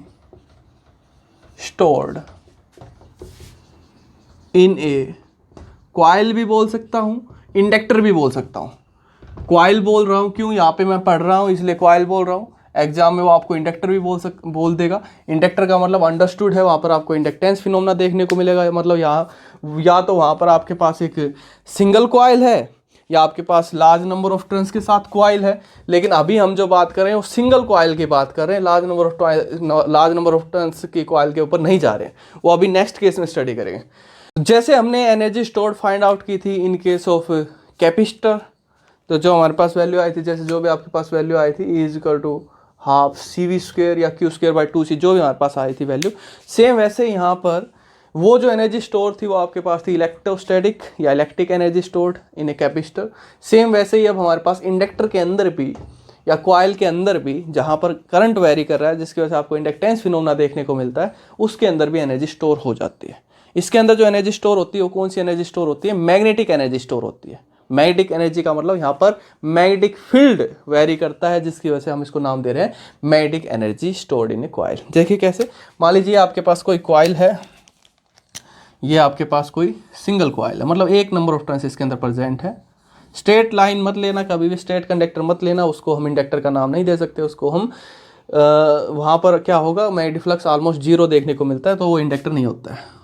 stored in a coil भी बोल सकता हूँ, इंडक्टर भी बोल सकता हूँ। कॉइल बोल रहा हूँ क्यों, यहाँ पे मैं पढ़ रहा हूँ इसलिए कॉइल बोल रहा हूँ, एग्जाम में वो आपको इंडक्टर भी बोल देगा। इंडक्टर का मतलब अंडरस्टूड है, वहाँ पर आपको इंडक्टेंस फिनोमेना देखने को मिलेगा, मतलब यहाँ या तो वहाँ पर आपके पास एक सिंगल कॉइल है या आपके पास लार्ज नंबर ऑफ टर्न्स के साथ कॉइल है। लेकिन अभी हम जो बात कर रहे हैं वो सिंगल कॉइल की बात कर रहे हैं, लार्ज नंबर ऑफ टर्न्स की कॉइल के ऊपर नहीं जा रहे हैं, वो अभी नेक्स्ट केस में स्टडी करेंगे। जैसे हमने एनर्जी स्टोर्ड फाइंड आउट की थी इन केस ऑफ कैपेसिटर, तो जो हमारे पास वैल्यू आई थी, जैसे जो भी आपके पास वैल्यू आई थी E is equal to half CV² या Q²/2C, जो भी हमारे पास आई थी वैल्यू, सेम वैसे यहाँ पर वो जो एनर्जी स्टोर थी वो आपके पास थी इलेक्ट्रोस्टैटिक या electric energy stored in a capacitor. Same वैसे ही अब हमारे पास इंडक्टर के अंदर भी या कॉइल के अंदर भी, जहाँ पर करंट वेरी कर रहा है जिसकी वजह से आपको इंडक्टेंस फिनोमेना देखने को मिलता है, उसके अंदर भी एनर्जी स्टोर हो जाती है। इसके अंदर जो एनर्जी स्टोर होती है वो कौन सी एनर्जी स्टोर होती है, मैग्नेटिक एनर्जी स्टोर होती है। मैग्नेटिक एनर्जी का मतलब यहाँ पर मैग्नेटिक फील्ड वेरी करता है, जिसकी वजह से हम इसको नाम दे रहे हैं magnetic energy stored in a coil. देखिए कैसे, मान लीजिए आपके पास कोई कॉइल है, ये आपके पास कोई सिंगल कॉइल है, मतलब एक नंबर ऑफ टर्न्स इसके अंदर प्रेजेंट है। स्ट्रेट लाइन मत लेना, कभी भी स्ट्रेट कंडक्टर मत लेना, उसको हम इंडक्टर का नाम नहीं दे सकते, उसको हम वहाँ पर क्या होगा, मैग्नेटिक फ्लक्स ऑलमोस्ट 0 देखने को मिलता है, तो वो इंडक्टर नहीं होता है।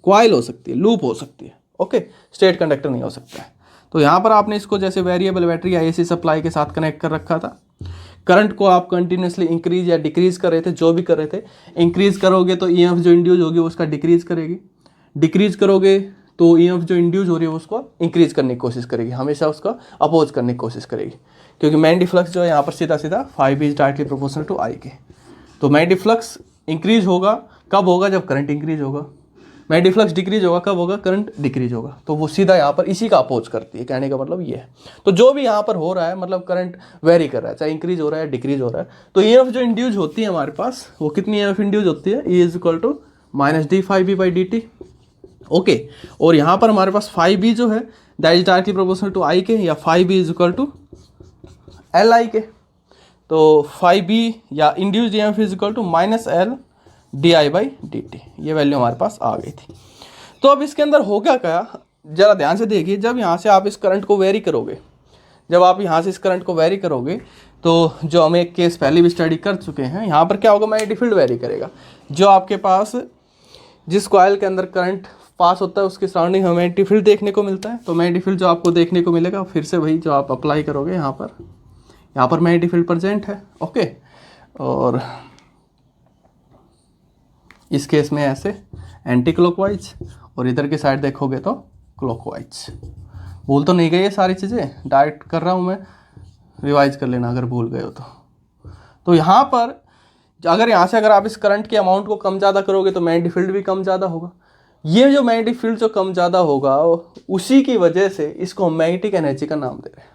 कॉइल हो सकती है, लूप हो सकती है, ओके, स्ट्रेट कंडक्टर नहीं हो सकता है। तो यहाँ पर आपने इसको जैसे वेरिएबल बैटरी या AC सप्लाई के साथ कनेक्ट कर रखा था। करंट को आप कंटिन्यूसली इंक्रीज या डिक्रीज कर रहे थे, जो भी कर रहे थे, इंक्रीज करोगे तो ईएमएफ जो इंड्यूस होगी वो उसका डिक्रीज करेगी, डिक्रीज करोगे तो ईएमएफ जो इंड्यूस हो रही है उसको इंक्रीज करने की कोशिश करेगी, हमेशा उसका अपोज करने की कोशिश करेगी, क्योंकि मैग्नेटिक फ्लक्स जो है यहाँ पर सीधा सीधा five is directly proportional to I के। तो मैग्नेटिक फ्लक्स इंक्रीज होगा कब होगा, जब करंट इंक्रीज होगा। मैग्नेटिक फ्लक्स डिक्रीज होगा कब होगा, करंट डिक्रीज होगा। तो वो सीधा यहाँ पर इसी का अपोज करती है, कहने का मतलब ये है। तो जो भी यहाँ पर हो रहा है मतलब करंट वेरी कर रहा है, चाहे इंक्रीज हो रहा है डिक्रीज हो रहा है। तो ईएमएफ जो इंड्यूस होती है हमारे पास, वो कितनी ईएमएफ इंड्यूस होती है, E is equal to minus D five B by D T. Okay, और यहाँ पर हमारे पास फाइव बी जो है that is directly proportional to I के, या five B is equal to L I के। तो फाइव बी या induced EMF is equal to minus L D I by D T, ये वैल्यू हमारे पास आ गई थी। तो अब इसके अंदर हो क्या, जरा ध्यान से देखिए, जब यहाँ से आप इस करंट को वेरी करोगे, जब आप यहाँ से इस करंट को वेरी करोगे, तो जो हम एक केस पहले भी स्टडी कर चुके हैं, यहाँ पर क्या होगा, मैग्नेटिक फील्ड वेरी करेगा। जो आपके पास जिस कॉइल के अंदर करंट पास होता है उसके सराउंडिंग हमें मैग्नेटिक फील्ड देखने को मिलता है। तो मैग्नेटिक फील्ड जो आपको देखने को मिलेगा, फिर से वही जो आप अप्लाई करोगे यहाँ पर मैग्नेटिक फील्ड प्रेजेंट है। ओके, और इस केस में ऐसे एंटी क्लॉकवाइज, और इधर की साइड देखोगे तो क्लॉकवाइज। भूल तो नहीं गई ये सारी चीज़ें, डायरेक्ट कर रहा हूँ मैं, रिवाइज कर लेना अगर भूल गए हो तो यहाँ पर अगर यहाँ से अगर आप इस करंट के अमाउंट को कम ज़्यादा करोगे तो मैग्नेटिक फील्ड भी कम ज़्यादा होगा। ये जो मैग्नेटिक फील्ड जो कम ज़्यादा होगा उसी की वजह से इसको हम मैग्नेटिक एनर्जी का नाम दे रहे हैं,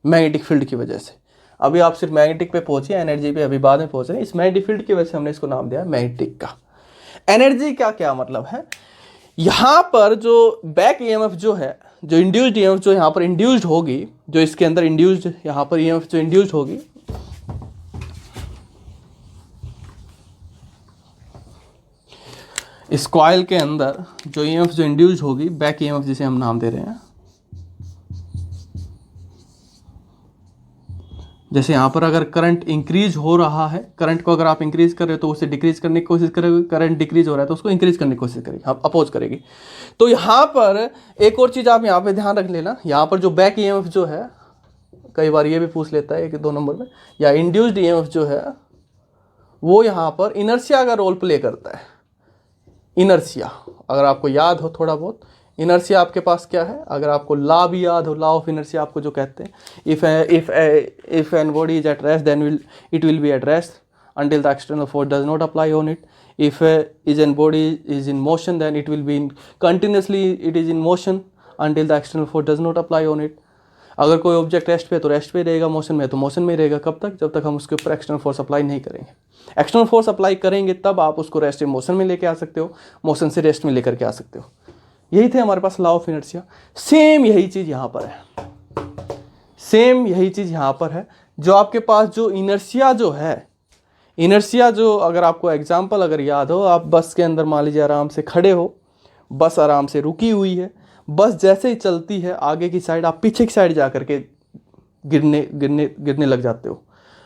मैग्नेटिक फील्ड की वजह से। अभी आप सिर्फ मैग्नेटिक पे पहुँचे, एनर्जी पे अभी बाद में पहुँच रहे हैं। इस मैग्नेटिक फील्ड की वजह से हमने इसको नाम दिया मैग्नेटिक का। एनर्जी का क्या मतलब है, यहाँ पर जो बैक ईएमएफ जो है, जो इंड्यूस्ड ईएमएफ जो यहाँ पर इंड्यूस्ड होगी, जो इसके अंदर इंड्यूस्ड यहाँ पर ईएमएफ जो इंड्यूस्ड होगी, इस कॉइल के अंदर जो ईएमएफ जो इंड्यूस्ड होगी, बैक ईएमएफ जिसे हम नाम दे रहे हैं, जैसे यहाँ पर अगर करंट इंक्रीज हो रहा है, करंट को अगर आप इंक्रीज कर रहे हो तो उसे डिक्रीज करने की कोशिश करेगी, करंट डिक्रीज हो रहा है तो उसको इंक्रीज करने की कोशिश करेगी, अपोज करेगी। तो यहाँ पर एक और चीज़ आप यहाँ पे ध्यान रख लेना, यहाँ पर जो बैक ईएमएफ जो है, कई बार ये भी पूछ लेता है 1-2 नंबर में, या इंड्यूस्ड ईएमएफ जो है वो यहाँ पर इनर्शिया का रोल प्ले करता है। इनर्शिया अगर आपको याद हो थोड़ा बहुत, इनर्शिया आपके पास क्या है, अगर आपको लॉ भी याद हो, लॉ ऑफ इनर्शिया आपको जो कहते हैं, if an body is at rest then it will be at rest until the external force does not apply on it. If is an body is in motion then it will be continuously it is in motion until the external force does not apply on it. अगर कोई ऑब्जेक्ट रेस्ट पे तो रेस्ट पे रहेगा, मोशन में तो मोशन में रहेगा। कब तक, जब तक हम उसके ऊपर एक्सटर्नल फोर्स अप्लाई नहीं करेंगे। एक्सटर्नल फोर्स अप्लाई करेंगे तब आप उसको रेस्ट में मोशन में लेके आ सकते हो, मोशन से रेस्ट में लेकर के आ सकते हो। यही थे हमारे पास लॉ ऑफ इनर्शिया। सेम यही चीज़ यहाँ पर है, सेम यही चीज़ यहाँ पर है। जो आपके पास जो इनर्शिया जो है, इनर्शिया जो अगर आपको एग्जाम्पल अगर याद हो, आप बस के अंदर मान लीजिए आराम से खड़े हो, बस आराम से रुकी हुई है, बस जैसे ही चलती है आगे की साइड, आप पीछे की साइड जा करके गिरने लग जाते हो।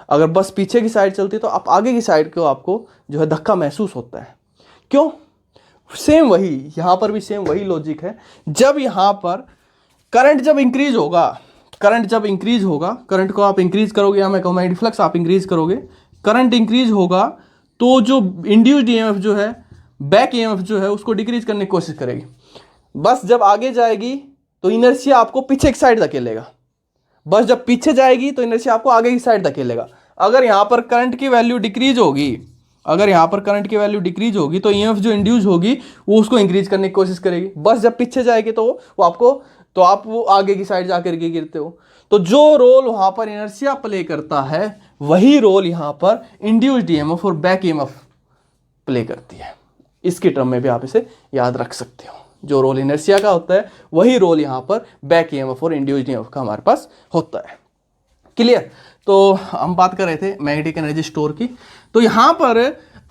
अगर बस पीछे की साइड चलती है तो आप आगे की साइड को आपको जो है धक्का महसूस होता है। क्यों? सेम वही यहाँ पर भी सेम वही लॉजिक है। जब यहाँ पर करंट जब इंक्रीज होगा, करंट जब इंक्रीज होगा, करंट को आप इंक्रीज करोगे, या मैं कहूँ मैग्नेटिक फ्लक्स आप इंक्रीज करोगे, करंट इंक्रीज होगा तो जो इंड्यूस्ड ईएमएफ जो है, बैक ईएमएफ जो है, उसको डिक्रीज करने की कोशिश करेगी। बस जब आगे जाएगी तो इनर्शिया आपको पीछे की साइड धकेलेगा, बस जब पीछे जाएगी तो इनर्शिया आपको आगे की साइड धकेलेगा। अगर यहाँ पर करंट की वैल्यू डिक्रीज होगी, अगर यहाँ पर करंट की वैल्यू डिक्रीज होगी तो ईएमएफ जो इंड्यूस होगी वो उसको इंक्रीज करने की कोशिश करेगी। बस जब पीछे जाएगी तो वो आपको, तो आप वो आगे की साइड जाकर के गिरते हो। तो जो रोल वहाँ पर इनर्शिया प्ले करता है वही रोल यहाँ पर इंड्यूस्ड ईएमएफ और बैक ईएमएफ प्ले करती है। इसके टर्म में भी आप इसे याद रख सकते हो। जो रोल इनर्शिया का होता है वही रोल यहाँ पर बैक ईएमएफ और इंड्यूस्ड ईएमएफ का हमारे पास होता है। क्लियर? तो हम बात कर रहे थे मैग्नेटिक एनर्जी स्टोर की। तो यहाँ पर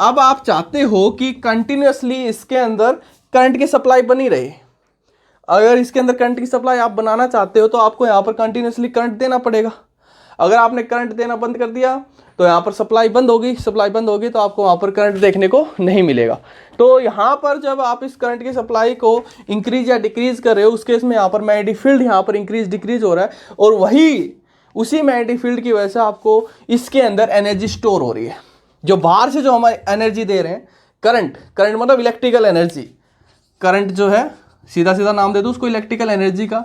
अब आप चाहते हो कि कंटिन्यूसली इसके अंदर करंट की सप्लाई बनी रहे। अगर इसके अंदर करंट की सप्लाई आप बनाना चाहते हो तो आपको यहाँ पर कंटिन्यूसली करंट देना पड़ेगा। अगर आपने करंट देना बंद कर दिया तो यहाँ पर सप्लाई बंद होगी, सप्लाई बंद होगी तो आपको वहाँ पर करंट देखने को नहीं मिलेगा। तो यहाँ पर जब आप इस करंट की सप्लाई को इंक्रीज या डिक्रीज कर रहे हो, उस केस में यहाँ पर मैग्नेटिक फील्ड यहाँ पर इंक्रीज डिक्रीज हो रहा है, और उसी मैग्नेटिक फील्ड की वजह से आपको इसके अंदर एनर्जी स्टोर हो रही है। जो बाहर से जो हमारी एनर्जी दे रहे हैं, करंट, करंट मतलब इलेक्ट्रिकल एनर्जी, करंट जो है सीधा सीधा नाम दे दो उसको इलेक्ट्रिकल एनर्जी का,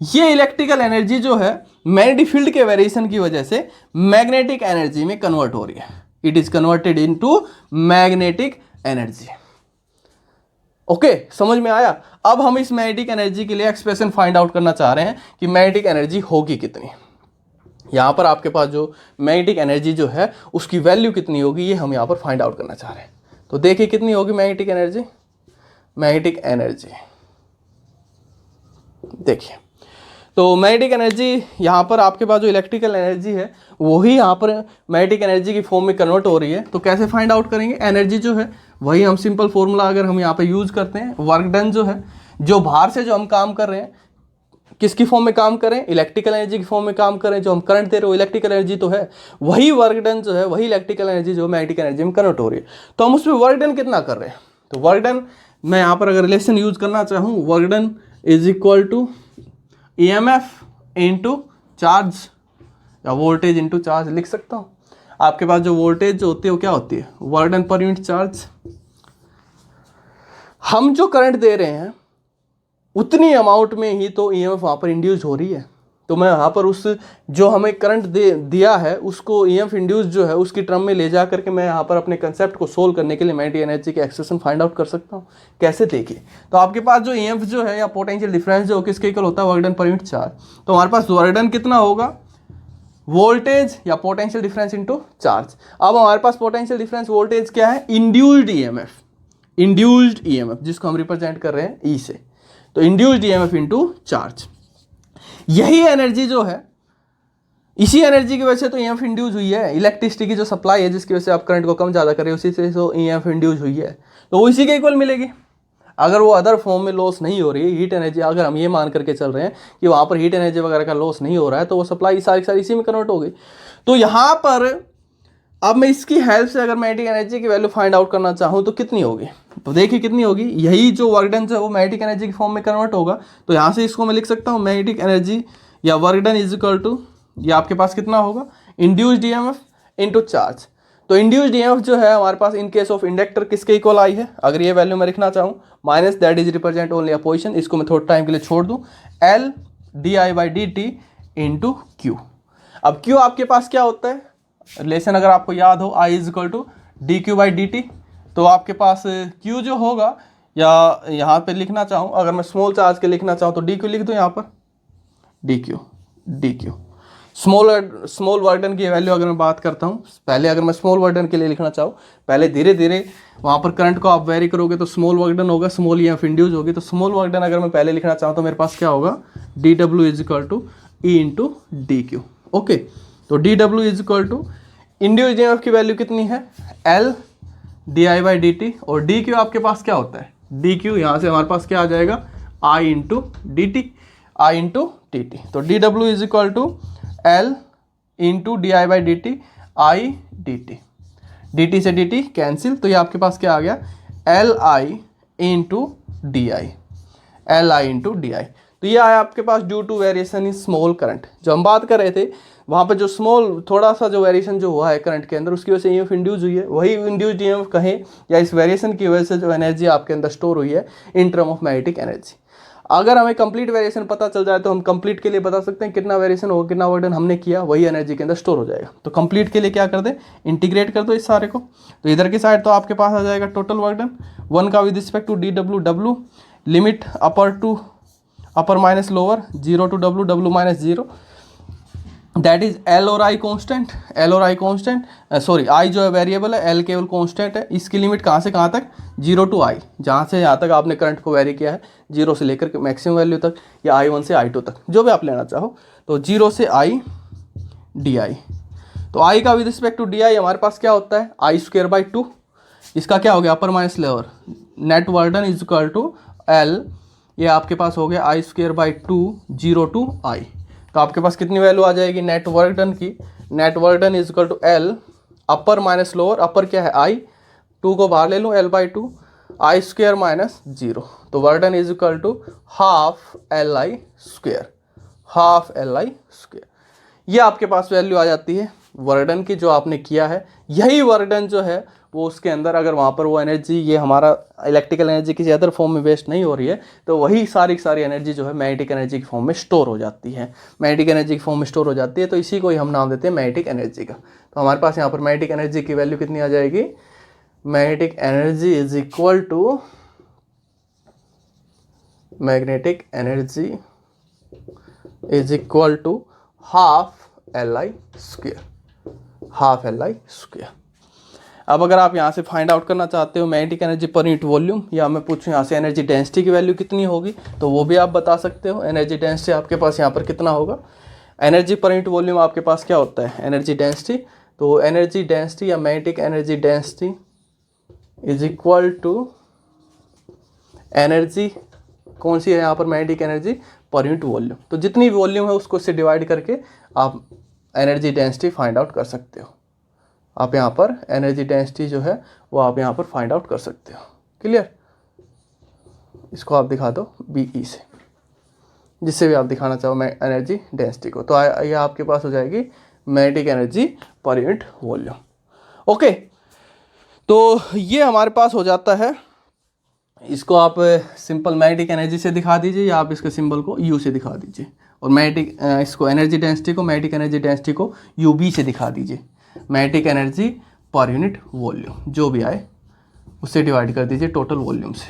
ये इलेक्ट्रिकल एनर्जी जो है मैग्नेटिक फील्ड के वेरिएशन की वजह से मैग्नेटिक एनर्जी में कन्वर्ट हो रही है। It is converted into magnetic energy. Okay, समझ में आया। अब हम इस मैग्नेटिक एनर्जी के लिए एक्सप्रेशन फाइंड आउट करना चाह रहे हैं कि मैग्नेटिक एनर्जी होगी कितनी। यहां पर आपके पास जो मैग्नेटिक एनर्जी जो है उसकी वैल्यू कितनी होगी, ये हम यहां पर फाइंड आउट करना चाह रहे हैं। तो देखिए कितनी होगी मैग्नेटिक एनर्जी। मैग्नेटिक एनर्जी देखिए, तो मैग्नेटिक एनर्जी यहाँ पर आपके पास जो इलेक्ट्रिकल एनर्जी है वही यहाँ पर मैग्नेटिक एनर्जी की फॉर्म में कन्वर्ट हो रही है। तो कैसे फाइंड आउट करेंगे, एनर्जी जो है वही हम सिंपल फॉर्मूला अगर हम यहाँ पे यूज़ करते हैं, वर्क डन जो है, जो बाहर से जो हम काम कर रहे हैं किसकी फॉर्म में काम करें, इलेक्ट्रिकल एनर्जी की फॉर्म में काम करें, जो हम करंट दे रहे हो इलेक्ट्रिकल एनर्जी तो है, वही वर्क डन जो है वही इलेक्ट्रिकल एनर्जी जो मैग्नेटिक एनर्जी में कन्वर्ट हो रही है। तो हम उसमें वर्क डन कितना कर रहे हैं, तो वर्क डन मैं यहाँ पर अगर रिलेशन यूज करना चाहूँ, work done is equal to EMF into charge या वोल्टेज इंटू चार्ज लिख सकता हूँ। आपके पास जो वोल्टेज जो होती है वो क्या होती है, work done per unit charge. हम जो करंट दे रहे हैं उतनी अमाउंट में ही तो EMF वहाँ पर इंड्यूस हो रही है। तो मैं यहाँ पर उस जो हमें करंट दिया है उसको EMF इंड्यूस जो है उसकी टर्म में ले जा करके मैं यहाँ पर अपने कंसेप्ट को सोल्व करने के लिए मैग्नेटिक एनर्जी के एक्सप्रेशन फाइंड आउट कर सकता हूँ। कैसे, देखिए, तो आपके पास जो EMF जो है या पोटेंशियल डिफरेंस जो किसके इक्वल होता है, work done per unit charge. तो हमारे पास वर्क डन कितना होगा, वोल्टेज या पोटेंशियल डिफरेंस इंटू चार्ज। अब हमारे पास पोटेंशियल डिफरेंस वोल्टेज क्या है, इंड्यूस्ड EMF, इंड्यूस्ड EMF जिसको हम रिप्रेजेंट कर रहे हैं ई से। तो इंड्यूस्ड EMF इंटू चार्ज, यही एनर्जी जो है, इसी एनर्जी की वजह से तो EMF इंड्यूस हुई है। इलेक्ट्रिसिटी की जो सप्लाई है जिसकी वजह से आप करंट को कम ज़्यादा करें उसी से तो EMF इंड्यूस हुई है, तो वो इसी के इक्वल मिलेगी। अगर वो अदर फॉर्म में लॉस नहीं हो रही है, हीट एनर्जी, अगर हम ये मान करके चल रहे हैं कि वहाँ पर हीट एनर्जी वगैरह का लॉस नहीं हो रहा है, तो वो सप्लाई सारी इसी में कन्वर्ट हो गई। तो यहाँ पर अब मैं इसकी हेल्प से अगर मैग्नेटिक एनर्जी की वैल्यू फाइंड आउट करना चाहूँ तो कितनी होगी, तो देखिए कितनी होगी, यही जो वर्क डन जो है वो मैग्नेटिक एनर्जी की फॉर्म में कन्वर्ट होगा। तो यहाँ से इसको मैं लिख सकता हूँ मैग्नेटिक एनर्जी या work done is equal to, ये आपके पास कितना होगा, इंड्यूस्ड EMF इंटू चार्ज। तो इंड्यूस्ड EMF जो है हमारे पास इन केस ऑफ इंडक्टर किसके इक्वल आई है, अगर ये वैल्यू मैं लिखना चाहूँ, minus that is represent only opposition, इसको मैं थोड़ा टाइम के लिए छोड़ दूँ, LdI/dt इंटू Q। अब Q आपके पास क्या होता है, रिलेशन अगर आपको याद हो, I is equal to dQ/dt। तो आपके पास Q जो होगा, या यहाँ पे लिखना चाहूँ अगर मैं स्मॉल चार्ज के लिखना चाहूँ तो dQ लिख दूँ यहाँ पर, dQ। स्मॉल वर्क डन की वैल्यू अगर मैं बात करता हूँ, पहले अगर मैं स्मॉल वर्क डन के लिए लिखना चाहूँ, पहले धीरे धीरे वहाँ पर करंट को आप वेरी करोगे तो स्मॉल वर्क डन होगा, स्मॉल EMF इंड्यूस होगी। तो स्मॉल वर्क डन अगर मैं पहले लिखना चाहूँ तो मेरे पास क्या होगा, dW is equal to E into DQ। Okay, तो dW is equal to induced EMF की वैल्यू कितनी है, LdI/dt, और DQ आपके पास क्या होता है, DQ यहाँ से हमारे पास क्या आ जाएगा, I into dt, I into dt। तो dW is equal to L into dI/dt, I dt, dt से dt कैंसिल, तो ये आपके पास क्या आ गया, LI into DI, LI into DI। तो ये आया आपके पास due to variation in small current. जो हम बात कर रहे थे वहाँ पर जो स्मॉल थोड़ा सा जो वेरिएशन जो हुआ है करंट के अंदर उसकी वजह से EMF इंड्यूस हुई है, वही इंड्यूस्ड EMF कहें या इस वेरिएशन की वजह से जो एनर्जी आपके अंदर स्टोर हुई है इन टर्म ऑफ मैग्नेटिक एनर्जी। अगर हमें कंप्लीट वेरिएशन पता चल जाए तो हम कंप्लीट के लिए बता सकते हैं कितना वेरिएशन होगा, कितना वर्क डन हमने किया, वही एनर्जी के अंदर स्टोर हो जाएगा। तो कंप्लीट के लिए क्या कर दे, इंटीग्रेट कर दो इस सारे को। तो इधर की साइड तो आपके पास आ जाएगा टोटल वर्क डन 1 का with respect to dW, limit upper minus lower, 0 to W minus 0, that is L और I कॉन्स्टेंट, सॉरी I जो है वेरिएबल है, L केवल कॉन्स्टेंट है। इसकी लिमिट कहाँ से कहाँ तक, 0 टू I, जहाँ से यहाँ तक आपने करंट को वेरी किया है 0 से लेकर के मैक्सिमम वैल्यू तक, या I1 से I2 तक जो भी आप लेना चाहो। तो 0 से I DI, तो I का विद रिस्पेक्ट टू DI हमारे पास क्या होता है, I²/2, इसका क्या हो गया, upper minus lower, net work done is equal to L, ये आपके पास हो गया I²/2 0 टू I। तो आपके पास कितनी वैल्यू आ जाएगी नेट वर्क डन की, net work done is equal to L upper minus lower, upper क्या है I, 2 को बाहर ले लूँ, L/2 I² माइनस 0। तो work done is equal to half LI²। ये आपके पास वैल्यू आ जाती है वर्क डन की जो आपने किया है। यही वर्क डन जो है वो उसके अंदर अगर वहाँ पर वो एनर्जी, ये हमारा इलेक्ट्रिकल एनर्जी किसी अदर फॉर्म में वेस्ट नहीं हो रही है, तो वही सारी की सारी एनर्जी जो है मैग्नेटिक एनर्जी की फॉर्म में स्टोर हो जाती है। मैग्नेटिक एनर्जी की फॉर्म में स्टोर हो जाती है, तो इसी को ही हम नाम देते हैं मैग्नेटिक एनर्जी का। तो हमारे पास यहाँ पर मैग्नेटिक एनर्जी की वैल्यू कितनी आ जाएगी, magnetic energy is equal to magnetic energy is equal to half Li square, half Li square. अब अगर आप यहाँ से फाइंड आउट करना चाहते हो magnetic energy per unit volume, या मैं पूछूँ यहाँ से एनर्जी डेंसिटी की वैल्यू कितनी होगी, तो वो भी आप बता सकते हो। एनर्जी डेंसिटी आपके पास यहाँ पर कितना होगा, एनर्जी पर यूनिट वॉल्यूम आपके पास क्या होता है, एनर्जी डेंसिटी। तो एनर्जी डेंसिटी या magnetic energy density is equal to energy कौन सी है यहाँ पर, magnetic energy per unit volume. तो जितनी वॉल्यूम है उसको से डिवाइड करके आप एनर्जी डेंसिटी फाइंड आउट कर सकते हो। आप यहाँ पर एनर्जी डेंसिटी जो है वो आप यहाँ पर फाइंड आउट कर सकते हो। क्लियर, इसको आप दिखा दो BE से, जिससे भी आप दिखाना चाहो मैं एनर्जी डेंसिटी को। तो ये आपके पास हो जाएगी magnetic energy per unit volume. Okay, तो ये हमारे पास हो जाता है। इसको आप सिंपल मैग्नेटिक एनर्जी से दिखा दीजिए, या आप इसके सिंबल को U से दिखा दीजिए, और मैग्नेटिक इसको एनर्जी डेंसिटी को, मैग्नेटिक एनर्जी डेंसिटी को UB से दिखा दीजिए। Magnetic energy per unit volume जो भी आए उससे डिवाइड कर दीजिए टोटल वॉल्यूम से।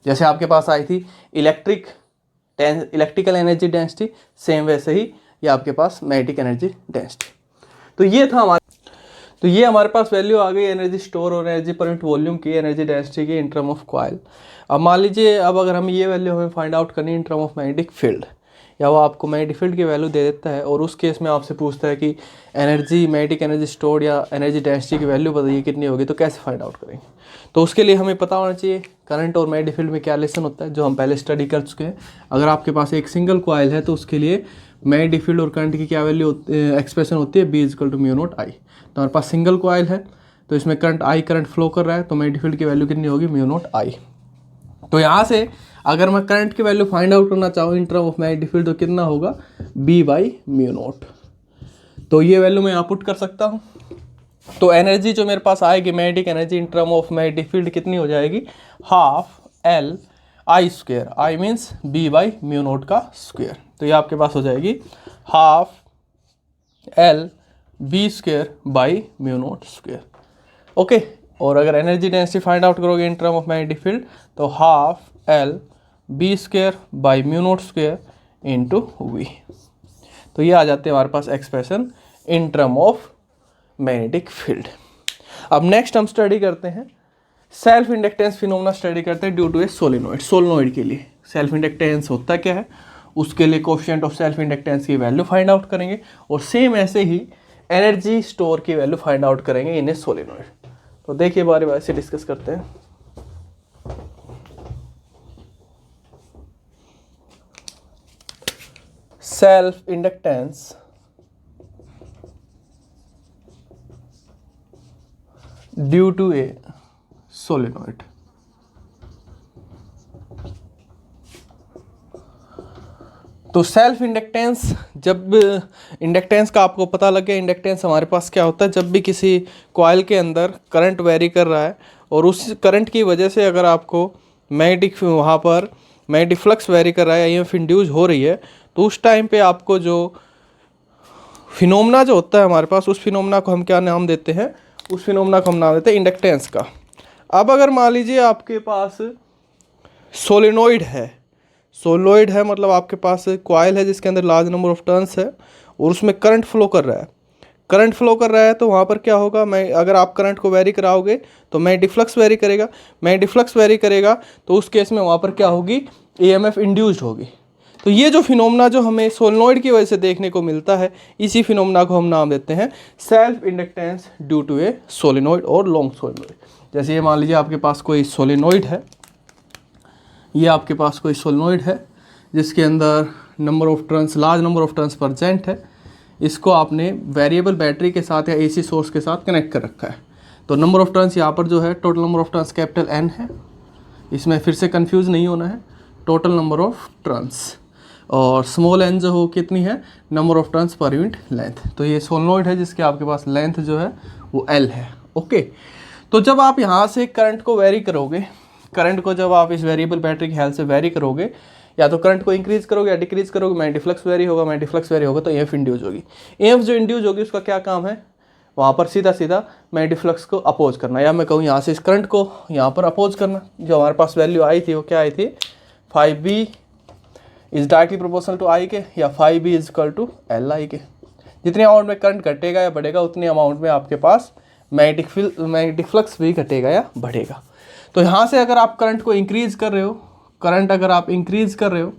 जैसे आपके पास आई थी इलेक्ट्रिकल एनर्जी डेंसिटी, सेम वैसे ही ये आपके पास मैग्नेटिक एनर्जी डेंसिटी। तो ये हमारे पास वैल्यू आ गई एनर्जी स्टोर और एनर्जी पर यूनिट वॉल्यूम की, एनर्जी डेंसिटी की इन टर्म ऑफ कॉइल। अब मान लीजिए अब अगर हम ये वैल्यू हमें फाइंड आउट करनी इन टर्म ऑफ मैग्नेटिक फील्ड, या वो आपको मैग्नेटिक फील्ड की वैल्यू दे देता है और उस केस में आपसे पूछता है कि एनर्जी मैग्नेटिक एनर्जी स्टोर्ड या एनर्जी डेंसिटी की वैल्यू बताइए कितनी होगी, तो कैसे फाइंड आउट करेंगे। तो उसके लिए हमें पता होना चाहिए करंट और मैग्नेटिक फील्ड में क्या रिलेशन होता है, जो हम पहले स्टडी कर चुके हैं। अगर आपके पास एक सिंगल कॉइल है तो उसके लिए मैग्नेटिक फील्ड और करंट की क्या वैल्यू एक्सप्रेशन होती है, B = μ0I। तो हमारे पास सिंगल कॉइल है तो इसमें करंट फ्लो कर रहा है, तो मैग्नेटिक फील्ड की वैल्यू कितनी होगी, μ0I। तो यहाँ से अगर मैं करंट की वैल्यू फाइंड आउट करना चाहूँ इन टर्म ऑफ मैग्नेटिक फील्ड, तो कितना होगा, B/μ0। तो ये वैल्यू मैं यहाँ पुट कर सकता हूँ। तो एनर्जी जो मेरे पास आएगी magnetic energy in term of magnetic field कितनी हो जाएगी, half Li square, I means B/μ0 का स्क्वायर। तो ये आपके पास हो जाएगी हाफ L/B² स्क्वायर। ओके, और अगर एनर्जी डेंसिटी फाइंड आउट करोगे in term of magnetic field, तो हाफ L/B² इंटू V। तो ये आ जाते हैं हमारे पास expression in term of magnetic field. अब नेक्स्ट हम स्टडी करते हैं सेल्फ इंडक्टेंस फिनोमेना स्टडी करते हैं due to a solenoid. Solenoid के लिए सेल्फ इंडक्टेंस होता क्या है, उसके लिए कोएफिशिएंट ऑफ सेल्फ इंडक्टेंस की वैल्यू फाइंड आउट करेंगे, और सेम ऐसे ही एनर्जी स्टोर की वैल्यू फाइंड आउट करेंगे इन ए सोलेनोइड। तो देखिए बारी बारी से डिस्कस करते हैं। Self inductance due to a solenoid. तो सेल्फ इंडक्टेंस, जब इंडक्टेंस का आपको पता लगे, इंडक्टेंस हमारे पास क्या होता है, जब भी किसी कॉइल के अंदर करंट वेरी कर रहा है और उस करंट की वजह से अगर आपको मैग्नेटिक वहाँ पर मैग्नेटिक फ्लक्स वेरी कर रहा है, EMF इंड्यूस हो रही है, तो उस टाइम पे आपको जो फिनोमेना जो होता है हमारे पास, उस फिनोमेना को हम क्या नाम देते हैं, उस फिनोमेना को हम नाम देते हैं इंडक्टेंस का। अब अगर मान लीजिए आपके पास सोलेनोइड है, मतलब आपके पास कॉइल है जिसके अंदर लार्ज नंबर ऑफ टर्न्स है और उसमें करंट फ्लो कर रहा है, तो वहाँ पर क्या होगा, अगर आप करंट को वेरी कराओगे तो मैग्नेटिक फ्लक्स वेरी करेगा, तो उस केस में वहाँ पर क्या होगी, EMF इंड्यूस्ड होगी। तो ये जो फिनोमेना जो हमें सोलेनोइड की वजह से देखने को मिलता है, इसी फिनोमेना को हम नाम देते हैं self inductance due to a solenoid और लॉन्ग सोलेनोइड। जैसे ये मान लीजिए आपके पास कोई सोलेनोइड है, जिसके अंदर large number of turns present है। इसको आपने वेरिएबल बैटरी के साथ या AC सोर्स के साथ कनेक्ट कर रखा है। तो नंबर ऑफ टर्न्स यहाँ पर जो है, total number of turns capital N है, इसमें फिर से कंफ्यूज नहीं होना है, टोटल नंबर ऑफ टर्न्स। और स्मॉल एन जो हो कितनी है, number of turns per unit length. तो ये सोलेनोइड है जिसके आपके पास लेंथ जो है वो एल है। ओके, तो जब आप यहाँ से करंट को वेरी करोगे, करंट को जब आप इस वेरिएबल बैटरी की हेल्प से वेरी करोगे, या तो करंट को इंक्रीज करोगे या डिक्रीज करोगे, मैग्नेटिक फ्लक्स वेरी होगा, मैग्नेटिक फ्लक्स वेरी होगा तो ईएमएफ इंड्यूस होगी। ईएमएफ जो इंड्यूस होगी उसका क्या काम है, वहाँ पर सीधा सीधा मैग्नेटिक फ्लक्स को अपोज करना, या मैं कहूँ यहाँ से इस करंट को यहाँ पर अपोज करना। जो हमारे पास वैल्यू आई थी वो क्या आई थी, 5B is directly proportional to I के, या 5B is equal to L I के। जितने अमाउंट में करंट घटेगा या बढ़ेगा उतने अमाउंट में आपके पास मैग्नेटिक फ्लक्स भी घटेगा या बढ़ेगा। तो यहाँ से अगर आप करंट को इंक्रीज कर रहे हो, करंट अगर आप इंक्रीज कर रहे हो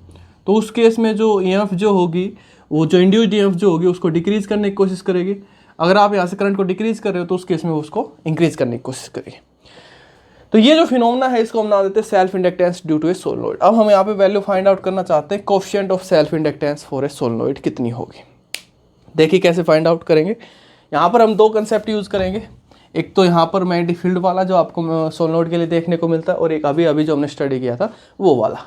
तो उस केस में जो ईएमएफ जो होगी, वो जो इंड्यूस्ड ईएमएफ जो होगी उसको डिक्रीज करने की कोशिश करेगी। अगर आप यहाँ से करंट को डिक्रीज कर रहे हो तो उस केस में उसको इंक्रीज करने की कोशिश करेगी। तो ये जो फिनोमेना है इसको हम नाम देते हैं self inductance due to a solenoid. अब हम यहाँ पे वैल्यू फाइंड आउट करना चाहते हैं, coefficient of self inductance for a solenoid कितनी होगी। देखिए कैसे फाइंड आउट करेंगे। यहाँ पर हम दो कंसेप्ट यूज़ करेंगे, एक तो यहाँ पर मैग्नेटिक फील्ड वाला जो आपको सोलेनोइड के लिए देखने को मिलता है, और एक अभी अभी जो हमने स्टडी किया था वो वाला।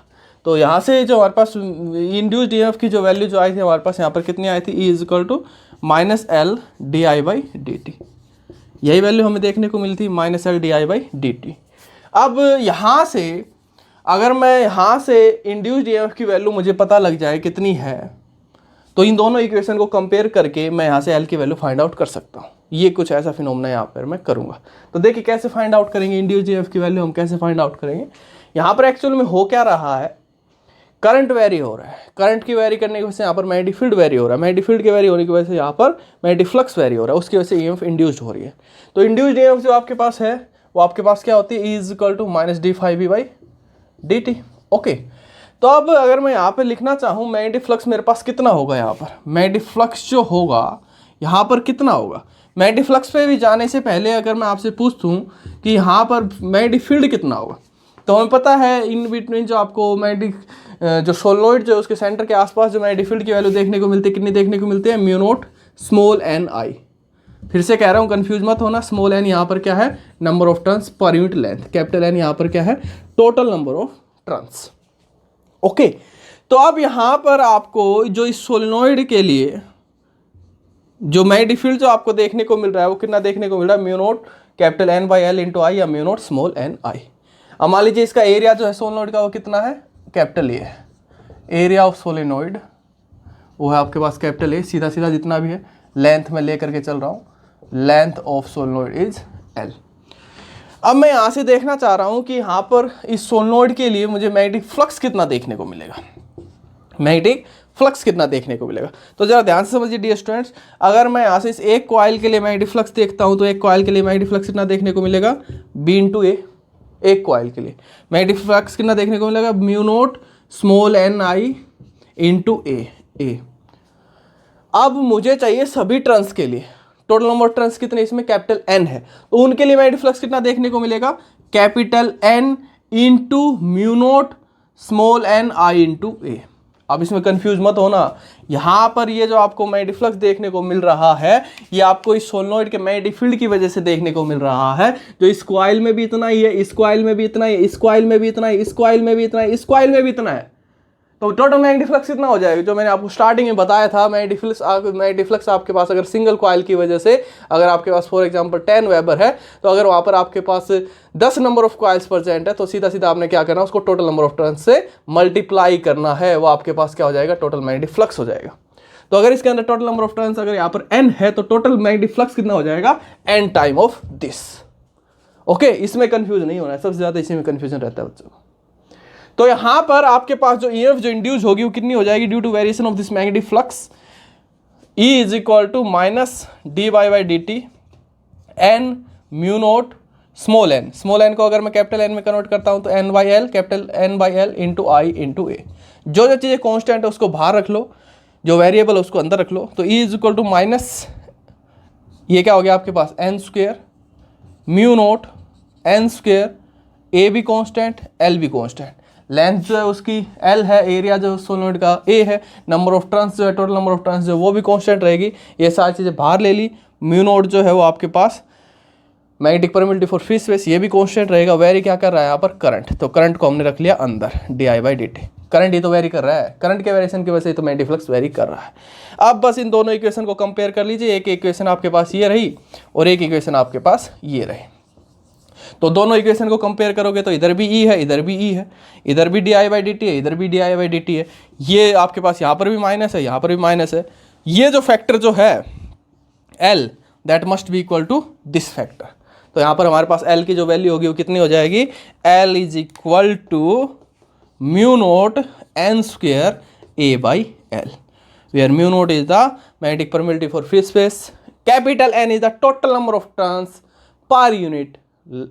तो यहाँ से जो हमारे पास इंड्यूस्ड ईएमएफ की जो वैल्यू जो आई थी हमारे पास यहाँ पर कितनी आई थी, E is equal to -L di/dt। यही वैल्यू हमें देखने को मिली थी, -L di/dt। अब यहाँ से अगर मैं यहाँ से इंड्यूस्ड ईएमएफ की वैल्यू मुझे पता लग जाए कितनी है, तो इन दोनों इक्वेशन को कंपेयर करके मैं यहाँ से L की वैल्यू फाइंड आउट कर सकता हूँ। ये कुछ ऐसा फिनोमेना यहाँ पर मैं करूँगा। तो देखिए कैसे फाइंड आउट करेंगे इंड्यूस्ड ईएमएफ की वैल्यू, हम कैसे फाइंड आउट करेंगे। यहाँ पर एक्चुअल में हो क्या रहा है, करंट वेरी हो रहा है, करंट की वेरी करने की वजह से यहाँ पर मैग्नेटिक फील्ड वेरी हो रहा है, मैग्नेटिक फील्ड के वेरी होने की वजह से यहाँ पर मैग्नेटिक फ्लक्स वेरी हो रहा है, उसकी वजह से ईएमएफ इंड्यूस्ड हो रही है। तो इंड्यूस्ड ईएमएफ जो आपके पास है वो आपके पास क्या होती है, E is equal to -d/dt। Okay, तो अब अगर मैं यहाँ पे लिखना चाहूँ मैग्नेटिक फ्लक्स मेरे पास कितना होगा, यहाँ पर मैग्नेटिक फ्लक्स जो होगा यहाँ पर कितना होगा। मैग्नेटिक फ्लक्स पे भी जाने से पहले अगर मैं आपसे पूछूं कि यहाँ पर मैग्नेटिक फील्ड कितना होगा, तो हमें पता है इन बिटवीन जो आपको मैग्नेटिक जो सोलेनोइड जो उसके सेंटर के आसपास जो मैग्नेटिक फील्ड की वैल्यू देखने को मिलती है, कितनी देखने को मिलती है, म्यू0 स्मॉल n I। फिर से कह रहा हूँ कंफ्यूज मत होना, स्मॉल n यहाँ पर क्या है, number of turns per unit length, capital N यहाँ पर क्या है, total number of turns. Okay, तो अब यहाँ पर आपको जो इस सोलेनोइड के लिए जो मैग्नेटिक फील्ड जो आपको देखने को मिल रहा है वो कितना देखने को मिल रहा है, म्यू0 कैपिटल N/L इंटू आई, या म्यू0 स्मॉल n I। अब मान लीजिए इसका एरिया जो है सोलेनोइड का वो कितना है, कैपिटल A है। एरिया ऑफ सोलेनोइड वो है आपके पास कैपिटल A, सीधा सीधा जितना भी है, लेंथ में लेकर के चल रहा हूँ, length of solenoid is L। अब मैं यहाँ से देखना चाह रहा हूँ कि यहाँ पर इस सोलेनोइड के लिए मुझे मैग्नेटिक फ्लक्स कितना देखने को मिलेगा, मैग्नेटिक फ्लक्स कितना देखने को मिलेगा। तो जरा ध्यान से समझिए डियर स्टूडेंट्स, अगर मैं यहाँ से इस एक कॉइल के लिए मैग्नेटिक फ्लक्स देखता हूँ तो एक कॉइल के लिए मैग्नेटिक फ्लक्स कितना देखने को मिलेगा, B इंटू A। एक कॉइल के लिए मैग्नेटिक फ्लक्स कितना देखने को मिलेगा, म्यू0 small n I into A। अब मुझे चाहिए सभी टर्न्स के लिए, टोटल नंबर ऑफ टर्न्स कितने, इसमें कैपिटल N है, तो उनके लिए मैग्नेटिक फ्लक्स कितना देखने को मिलेगा, कैपिटल N इंटू म्यू0 small n I into A। अब इसमें कंफ्यूज मत होना, यहाँ पर ये जो आपको मैग्नेटिक फ्लक्स देखने को मिल रहा है ये आपको इस सोलेनोइड के मैग्नेटिक फील्ड की वजह से देखने को मिल रहा है, जो इस कॉइल में भी इतना ही है, इस कॉइल में भी इतना ही, इस कॉइल में भी इतना ही, इस कॉइल में भी इतना ही, इस कॉइल में भी इतना है। तो टोटल मैग्नेटिक फ्लक्स कितना हो जाएगा, जो मैंने आपको स्टार्टिंग में बताया था, मैग्नेटिक फ्लक्स आपके पास अगर सिंगल कॉइल की वजह से अगर आपके पास फॉर एग्जांपल 10 वेबर है, तो अगर वहाँ पर आपके पास 10 नंबर ऑफ कॉइल्स प्रेजेंट है तो सीधा सीधा आपने क्या करना है, उसको टोटल नंबर ऑफ टर्न्स से मल्टीप्लाई करना है, वो आपके पास क्या हो जाएगा, टोटल मैग्नेटिक फ्लक्स हो जाएगा। तो अगर इसके अंदर टोटल नंबर ऑफ टर्न्स अगर यहाँ पर n है तो टोटल मैग्नेटिक फ्लक्स कितना हो जाएगा, n time of this. Okay, इसमें कंफ्यूज नहीं होना है, सबसे ज्यादा इसी में कंफ्यूजन रहता है बच्चों को। तो यहां पर आपके पास जो ईएमएफ जो इंड्यूस होगी वो कितनी हो जाएगी, due to variation of this magnetic flux, E is equal to -dy/dt n म्यू0 स्मॉल n को अगर मैं कैपिटल N में कन्वर्ट करता हूं तो N/L capital N/L into I into A। जो जो चीज़ें कॉन्स्टेंट है उसको बाहर रख लो, जो वेरिएबल है उसको अंदर रख लो। तो E is equal to minus, ये क्या हो गया आपके पास, n² म्यू0 n², A भी कॉन्स्टेंट L भी कॉन्स्टेंट, लेंथ जो है उसकी L है, एरिया जो सोलेनोइड का A है, नंबर ऑफ टर्न्स जो है, टोटल नंबर ऑफ टर्न्स जो है वो भी कांस्टेंट रहेगी। ये सारी चीज़ें बाहर ले ली, म्यू0 जो है वो आपके पास magnetic permittivity for free space, ये भी कांस्टेंट रहेगा। वेरी क्या कर रहा है यहाँ पर, करंट, तो करंट को हमने रख लिया अंदर, di/dt। करंट ही तो वेरी कर रहा है, करंट के वेरिएशन की वजह से तो मैग्नेटिक फ्लक्स वेरी कर रहा है। अब बस इन दोनों इक्वेशन को कंपेयर कर लीजिए, एक इक्वेशन आपके पास ये रही और एक इक्वेशन आपके पास ये रही। तो दोनों इक्वेशन को कंपेयर करोगे तो इधर भी ई है, इधर भी ई है, इधर भी di/dt है, इधर भी di/dt है। ये आपके पास यहाँ पर भी माइनस है, यहाँ पर भी माइनस है। ये जो फैक्टर जो है L, that must be equal to this factor. तो यहाँ पर हमारे पास L की जो वैल्यू होगी वो कितनी हो जाएगी, L is equal to mu naught n square A/L, where mu naught is the magnetic permeability for free space, capital N is the total number of turns per unit,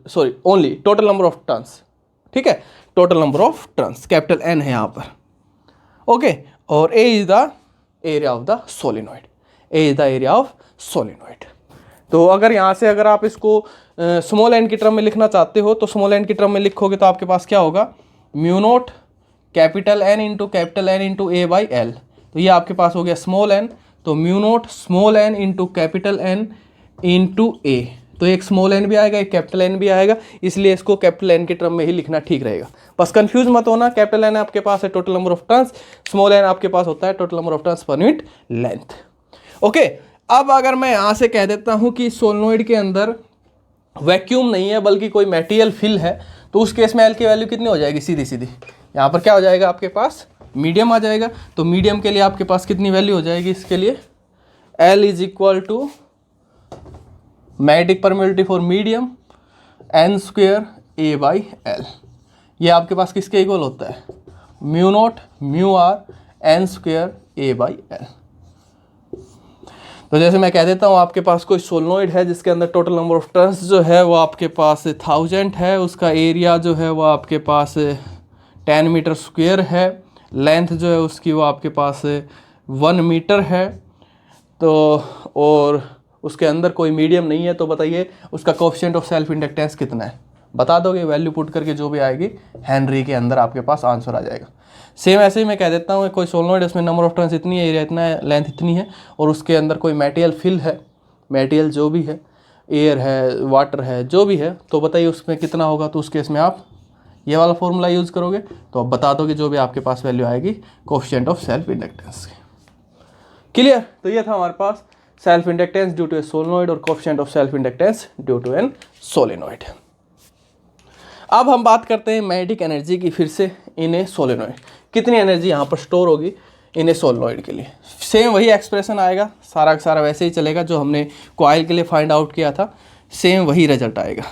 sorry only total number of turns, ठीक है, total number of turns, capital N है यहाँ पर, ओके। और A is the area of the solenoid, A is the area of solenoid। तो अगर यहाँ से अगर आप इसको स्मॉल n की टर्म में लिखना चाहते हो तो स्मॉल n की टर्म में लिखोगे तो आपके पास क्या होगा, mu naught capital N into capital N into A/L। तो ये आपके पास हो गया स्मॉल n, तो mu naught small n into capital N into A। तो एक स्मॉल n भी आएगा, एक कैपिटल N भी आएगा, इसलिए इसको कैपिटल N के टर्म में ही लिखना ठीक रहेगा। बस कंफ्यूज मत होना, कैपिटल N आपके पास है total number of turns, small n आपके पास होता है total number of turns per unit length, okay. अब अगर मैं यहाँ से कह देता हूँ कि सोलेनोइड के अंदर वैक्यूम नहीं है बल्कि कोई मेटेरियल फिल है, तो उस केस में L की वैल्यू कितनी हो जाएगी, सीधी सीधी यहाँ पर क्या हो जाएगा आपके पास, मीडियम आ जाएगा। तो मीडियम के लिए आपके पास कितनी वैल्यू हो जाएगी, इसके लिए L is equal to magnetic permeability for medium n square A/L। ये आपके पास किसके इक्वल होता है, mu naught mu R n square A/L। तो जैसे मैं कह देता हूँ आपके पास कोई सोलेनोइड है जिसके अंदर टोटल नंबर ऑफ टर्न्स जो है वो आपके पास 1000 है, उसका एरिया जो है वो आपके पास 10 मीटर स्क्वेयर है, लेंथ जो है उसकी वो आपके पास 1 मीटर है। तो और उसके अंदर कोई मीडियम नहीं है, तो बताइए उसका कोएफिशिएंट ऑफ सेल्फ इंडक्टेंस कितना है, बता दोगे, वैल्यू पुट करके जो भी आएगी हेनरी के अंदर आपके पास आंसर आ जाएगा। सेम ऐसे ही मैं कह देता हूँ कोई सोलेनोइड, उसमें नंबर ऑफ टर्न्स इतनी है, एरिया इतना है, लेंथ इतनी है, और उसके अंदर कोई मटेरियल फिल है, मटेरियल जो भी है, एयर है, वाटर है, जो भी है, तो बताइए उसमें कितना होगा। तो उस केस में आप ये वाला फॉर्मूला यूज़ करोगे तो आप बता दोगे जो भी आपके पास वैल्यू आएगी कोएफिशिएंट ऑफ सेल्फ इंडक्टेंस की। क्लियर। तो ये था हमारे पास self inductance due to a solenoid और coefficient of self inductance due to an solenoid. अब हम बात करते हैं मैग्नेटिक एनर्जी की फिर से इन ए सोलेनोइड, कितनी एनर्जी यहाँ पर स्टोर होगी इन ए सोलेनोइड के लिए। सेम वही एक्सप्रेशन आएगा, सारा का सारा वैसे ही चलेगा जो हमने कॉइल के लिए फाइंड आउट किया था, सेम वही रिजल्ट आएगा।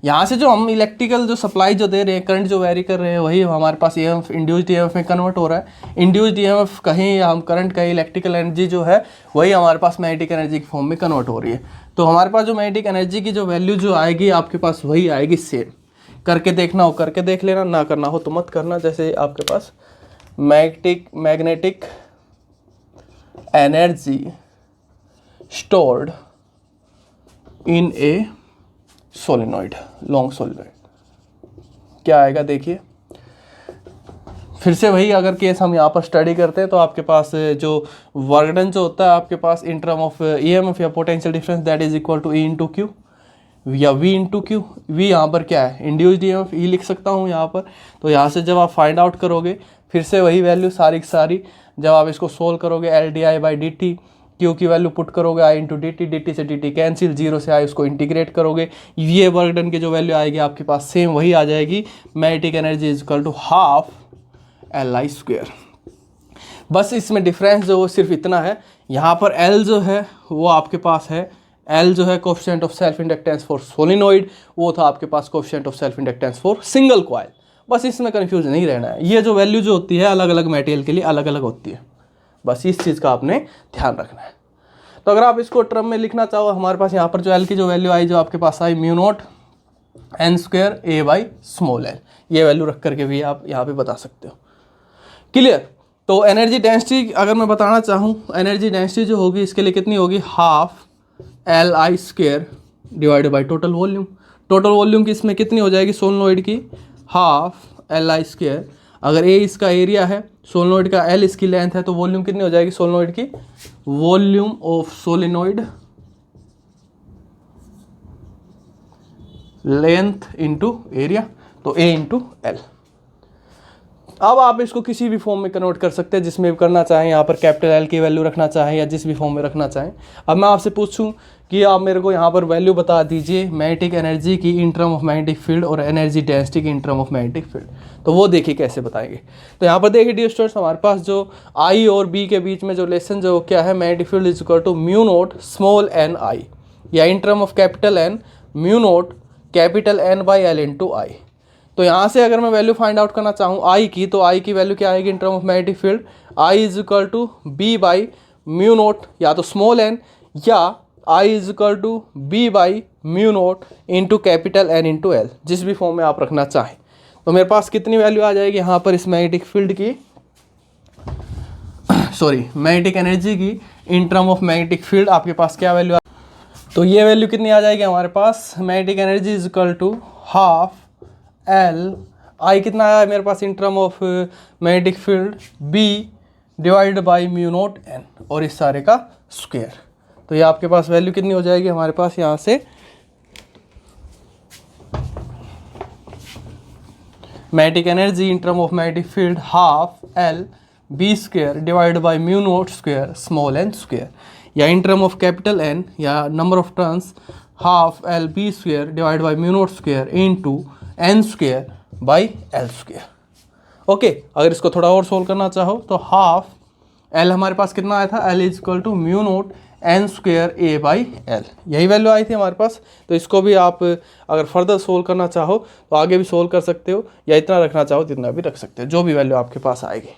यहाँ से जो हम इलेक्ट्रिकल जो सप्लाई जो दे रहे हैं, करंट जो वेरी कर रहे हैं, वही हमारे पास EMF इंड्यूस्ड EMF में कन्वर्ट हो रहा है। इंड्यूस्ड EMF कहीं हम करंट कहीं इलेक्ट्रिकल एनर्जी जो है वही हमारे पास मैग्नेटिक एनर्जी के फॉर्म में कन्वर्ट हो रही है। तो हमारे पास जो मैग्नेटिक एनर्जी की जो वैल्यू जो आएगी आपके पास वही आएगी सेम। करके देखना हो करके देख लेना, ना करना हो तो मत करना। जैसे आपके पास magnetic energy stored in a solenoid, long solenoid, क्या आएगा देखिए। फिर से वही अगर केस हम यहाँ पर स्टडी करते हैं तो आपके पास जो वर्क डन जो होता है आपके पास इन टर्म ऑफ EMF या potential difference, that is equal to E into Q या V इंटू क्यू। वी यहाँ पर क्या है, इंड्यूस्ड EMF, E लिख सकता हूँ यहाँ पर। तो यहाँ से जब आप फाइंड आउट करोगे फिर से वही वैल्यू सारी की सारी, जब आप इसको सोल्व करोगे LdI/dt, क्यू की वैल्यू पुट करोगे I इंटू dt, dt से dt कैंसिल, 0 से I उसको इंटीग्रेट करोगे, ये वर्क डन की जो वैल्यू आएगी आपके पास सेम वही आ जाएगी। Magnetic energy is equal to half Li square. बस इसमें डिफरेंस जो वो सिर्फ इतना है, यहाँ पर L जो है वो आपके पास है, L जो है coefficient of self inductance for solenoid, वो था आपके पास coefficient of self inductance for single coil. बस इसमें कंफ्यूज नहीं रहना है, ये जो वैल्यू जो होती है अलग अलग मटेरियल के लिए अलग अलग होती है, बस इस चीज़ का आपने ध्यान रखना है। तो अगर आप इसको टर्म में लिखना चाहो, हमारे पास यहाँ पर जो L की जो वैल्यू आई जो आपके पास आई mu naught n square A/l, ये वैल्यू रख करके भी आप यहाँ पे बता सकते हो। क्लियर। तो एनर्जी डेंसिटी अगर मैं बताना चाहूँ, एनर्जी डेंसिटी जो होगी इसके लिए कितनी होगी, half Li square divided by total volume. Total volume की इसमें कितनी हो जाएगी सोलेनोइड की, हाफ Li स्क्वेयर। अगर A इसका एरिया है, सोलेनोइड का L इसकी लेंथ है, तो वॉल्यूम कितनी हो जाएगी सोलेनोइड की, volume of solenoid length into area, तो A इंटू L। अब आप इसको किसी भी फॉर्म में कन्वर्ट कर सकते हैं, जिसमें भी करना चाहें, यहाँ पर कैपिटल एल की वैल्यू रखना चाहें या जिस भी फॉर्म में रखना चाहें। अब मैं आपसे पूछूं कि आप मेरे को यहाँ पर वैल्यू बता दीजिए मैग्नेटिक एनर्जी की इन टर्म ऑफ मैग्नेटिक फील्ड और एनर्जी डेंसिटी की इन टर्म ऑफ मैग्नेटिक फील्ड, तो वो देखिए कैसे बताएंगे। तो यहाँ पर देखिए डियर स्टूडेंट्स, हमारे पास जो आई और बी के बीच में जो रिलेशन जो क्या है, magnetic field is equal to mu naught small n I, या in term of capital N mu naught capital N by L into I. तो यहाँ से अगर मैं वैल्यू फाइंड आउट करना चाहूँ आई की, तो आई की वैल्यू क्या आएगी in term of magnetic field, I is equal to B by mu naught या तो स्मॉल एन, या I is equal to B by mu naught into capital N into L, जिस भी फॉर्म में आप रखना चाहें। तो मेरे पास कितनी वैल्यू आ जाएगी यहाँ पर इस मैग्नेटिक फील्ड की, सॉरी मैग्नेटिक एनर्जी की इन टर्म ऑफ मैग्नेटिक फील्ड, आपके पास क्या वैल्यू तो ये वैल्यू कितनी आ जाएगी हमारे पास, magnetic energy is equal to half L, I कितना आया है मेरे पास in term of magnetic field, B divide by mu naught n, और इस सारे का स्क्वायर। तो ये आपके पास वैल्यू कितनी हो जाएगी हमारे पास यहाँ से, magnetic energy in term of magnetic field half L B square divide by mu naught square small N square, या in term of capital N या number of turns half L B square divide by mu naught square into N square by L square. Okay, अगर इसको थोड़ा और सोल्व करना चाहो तो हाफ एल हमारे पास कितना आया था, L is equal to mu naught N square A by L, यही वैल्यू आई थी हमारे पास। तो इसको भी आप अगर फर्दर सोल्व करना चाहो तो आगे भी सोल्व कर सकते हो, या इतना रखना चाहो जितना भी रख सकते हो, जो भी वैल्यू आपके पास आएगी।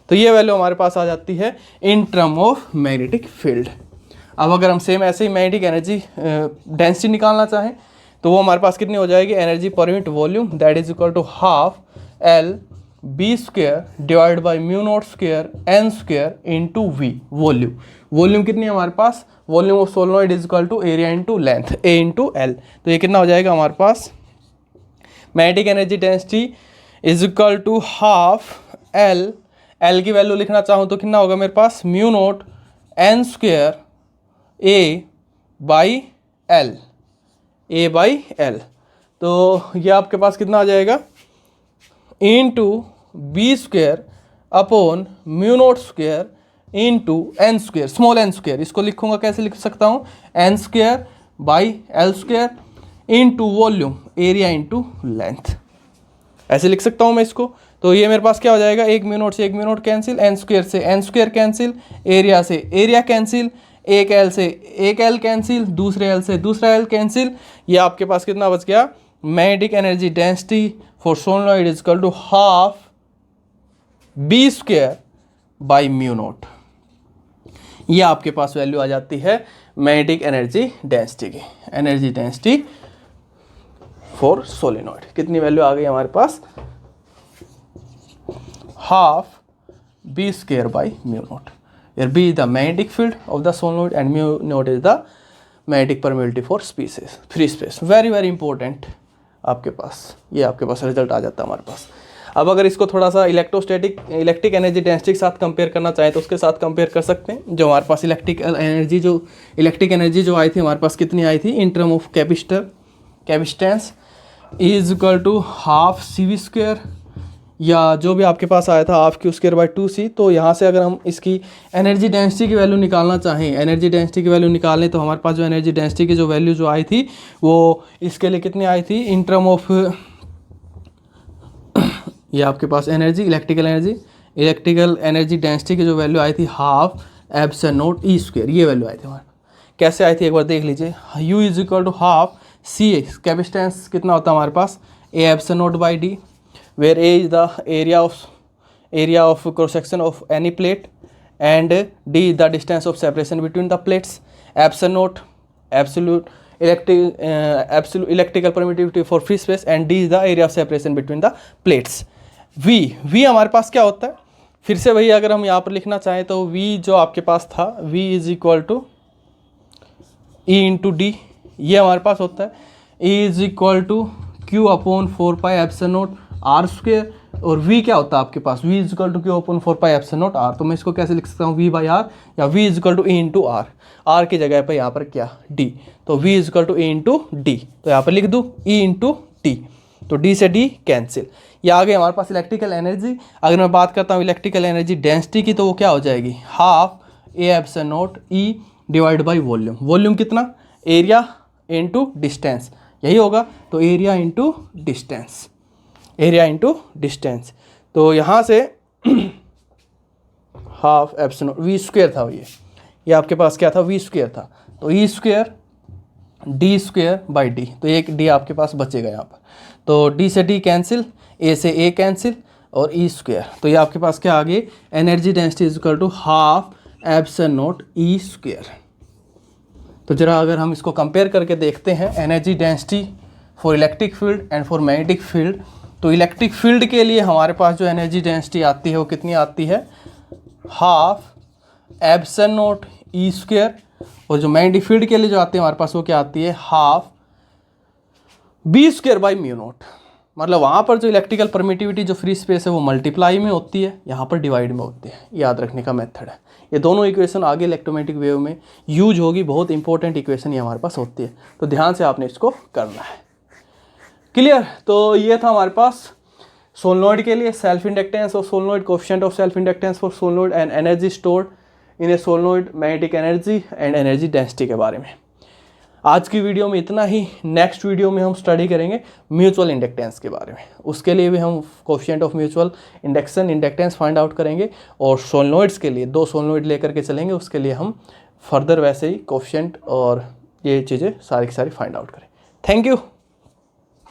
तो ये वैल्यू हमारे पास आ जाती है इन टर्म ऑफ मैग्नेटिक फील्ड। अब अगर हम सेम ऐसे ही मैग्नेटिक एनर्जी डेंसिटी निकालना चाहें तो वो हमारे पास कितनी हो जाएगी, energy per unit volume that is equal to half L B square divide by mu naught square N square into V, volume. Volume कितनी है हमारे पास, volume of solenoid is equal to area into length A into L. तो ये कितना हो जाएगा हमारे पास, magnetic energy density is equal to half L, L की वैल्यू लिखना चाहूँ तो कितना होगा मेरे पास, mu naught N square A by L, A by L. तो ये आपके पास कितना आ जाएगा, into B square upon mu naught square into N square small N square. इसको लिखूंगा कैसे लिख सकता हूँ, N square by L square into volume area into length, ऐसे लिख सकता हूँ मैं इसको। तो ये मेरे पास क्या हो जाएगा, एक म्यू नोट से एक mu naught cancel, N square से एन स्क्वायर कैंसिल, एरिया से एरिया कैंसिल, एक एल से एक एल कैंसिल, दूसरे एल से दूसरा एल कैंसिल। ये आपके पास कितना बच गया, magnetic energy density for solenoid is equal to half B square by mu naught. ये आपके पास वैल्यू आ जाती है मैग्नेटिक एनर्जी डेंसिटी की, एनर्जी डेंसिटी फॉर सोलेनोइड। कितनी वैल्यू आ गई हमारे पास, half B square by mu naught, where B is the magnetic field of the solenoid and mu naught is the magnetic permeability for species, free space। very very important आपके पास, ये आपके पास रिजल्ट आ जाता है हमारे पास। अब अगर इसको थोड़ा सा इलेक्ट्रोस्टैटिक इलेक्ट्रिक एनर्जी डेंसिटी के साथ कंपेयर करना चाहें तो उसके साथ कंपेयर कर सकते हैं। जो हमारे पास इलेक्ट्रिक एनर्जी जो आई थी हमारे पास कितनी आई थी, in term of capacitance is equal to half C V square, या जो भी आपके पास आया था half Q square by 2c। तो यहाँ से अगर हम इसकी एनर्जी डेंसिटी की वैल्यू निकालना चाहें, एनर्जी डेंसिटी की वैल्यू निकालें तो हमारे पास जो एनर्जी डेंसिटी की जो वैल्यू जो आई थी वो इसके लिए कितनी आई थी, इन टर्म ऑफ ये आपके पास इलेक्ट्रिकल एनर्जी डेंसिटी की जो वैल्यू आई थी half epsilon naught E square, ये वैल्यू आई थी हमारे। कैसे आई थी एक बार देख लीजिए, u is equal to half C X, capacitance कितना होता है हमारे पास, A epsilon naught by D, where A is the area of cross section of any plate and D is the distance of separation between the plates, epsilon naught absolute electrical permittivity for free space and D is the area of separation between the plates। V हमारे पास क्या होता है, फिर से वही अगर हम यहाँ पर लिखना चाहें तो V जो आपके पास था V is equal to E into D, ये हमारे पास होता है E is equal to Q upon 4 pi epsilon naught R square, और v क्या होता है आपके पास, v is equal to Q upon 4 pi epsilon naught R. तो मैं इसको कैसे लिख सकता हूँ, v बाई आर, या v is equal to A into R, R की जगह पर यहाँ पर क्या d, तो v is equal to A into D, तो यहाँ पर लिख दूँ e इंटू डी, तो d से d कैंसिल। ये आ गई हमारे पास इलेक्ट्रिकल एनर्जी। अगर मैं बात करता हूँ इलेक्ट्रिकल एनर्जी डेंसिटी की, तो वो क्या हो जाएगी, half A epsilon naught E divide by volume. Volume कितना, एरिया इनटू डिस्टेंस, यही होगा। तो area into distance, area into distance. तो यहाँ से हाफ एप्सिलॉन वी स्क्वायर था ये आपके पास क्या था, वी स्क्वायर था। तो E square D square by D, तो एक डी आपके पास बचेगा यहाँ पर। तो डी से डी कैंसिल, ए से ए कैंसिल और ई स्क्वायर। तो ये आपके पास क्या आ गई, energy density is equal to half epsilon naught E square. तो जरा अगर हम इसको कंपेयर करके देखते हैं energy density for electric field and for magnetic field, तो इलेक्ट्रिक फील्ड के लिए हमारे पास जो एनर्जी डेंसिटी आती है वो कितनी आती है, half epsilon naught E square. और जो मैग्नेटिक फील्ड के लिए जो आती है हमारे पास वो क्या आती है, half B square by mu naught. मतलब वहाँ पर जो इलेक्ट्रिकल परमिटिविटी जो फ्री स्पेस है वो मल्टीप्लाई में होती है, यहाँ पर डिवाइड में होती है। याद रखने का मेथड है। ये दोनों इक्वेशन आगे इलेक्ट्रोमैग्नेटिक वेव में यूज होगी, बहुत इंपॉर्टेंट इक्वेशन ये हमारे पास होती है। तो ध्यान से आपने इसको करना है। क्लियर। तो ये था हमारे पास सोलनॉइड के लिए self inductance of solenoid, coefficient of self inductance for solenoid and energy stored in A solenoid, magnetic energy and energy density के बारे में। आज की वीडियो में इतना ही। नेक्स्ट वीडियो में हम स्टडी करेंगे म्यूचुअल इंडक्टेंस के बारे में। उसके लिए भी हम coefficient of mutual induction inductance find out करेंगे, और सोलनॉइड्स के लिए 2 सोलनॉइड लेकर के चलेंगे। उसके लिए हम फर्दर वैसे ही कोएफिशिएंट और ये चीज़ें सारी की सारी फाइंड आउट करें। Thank you.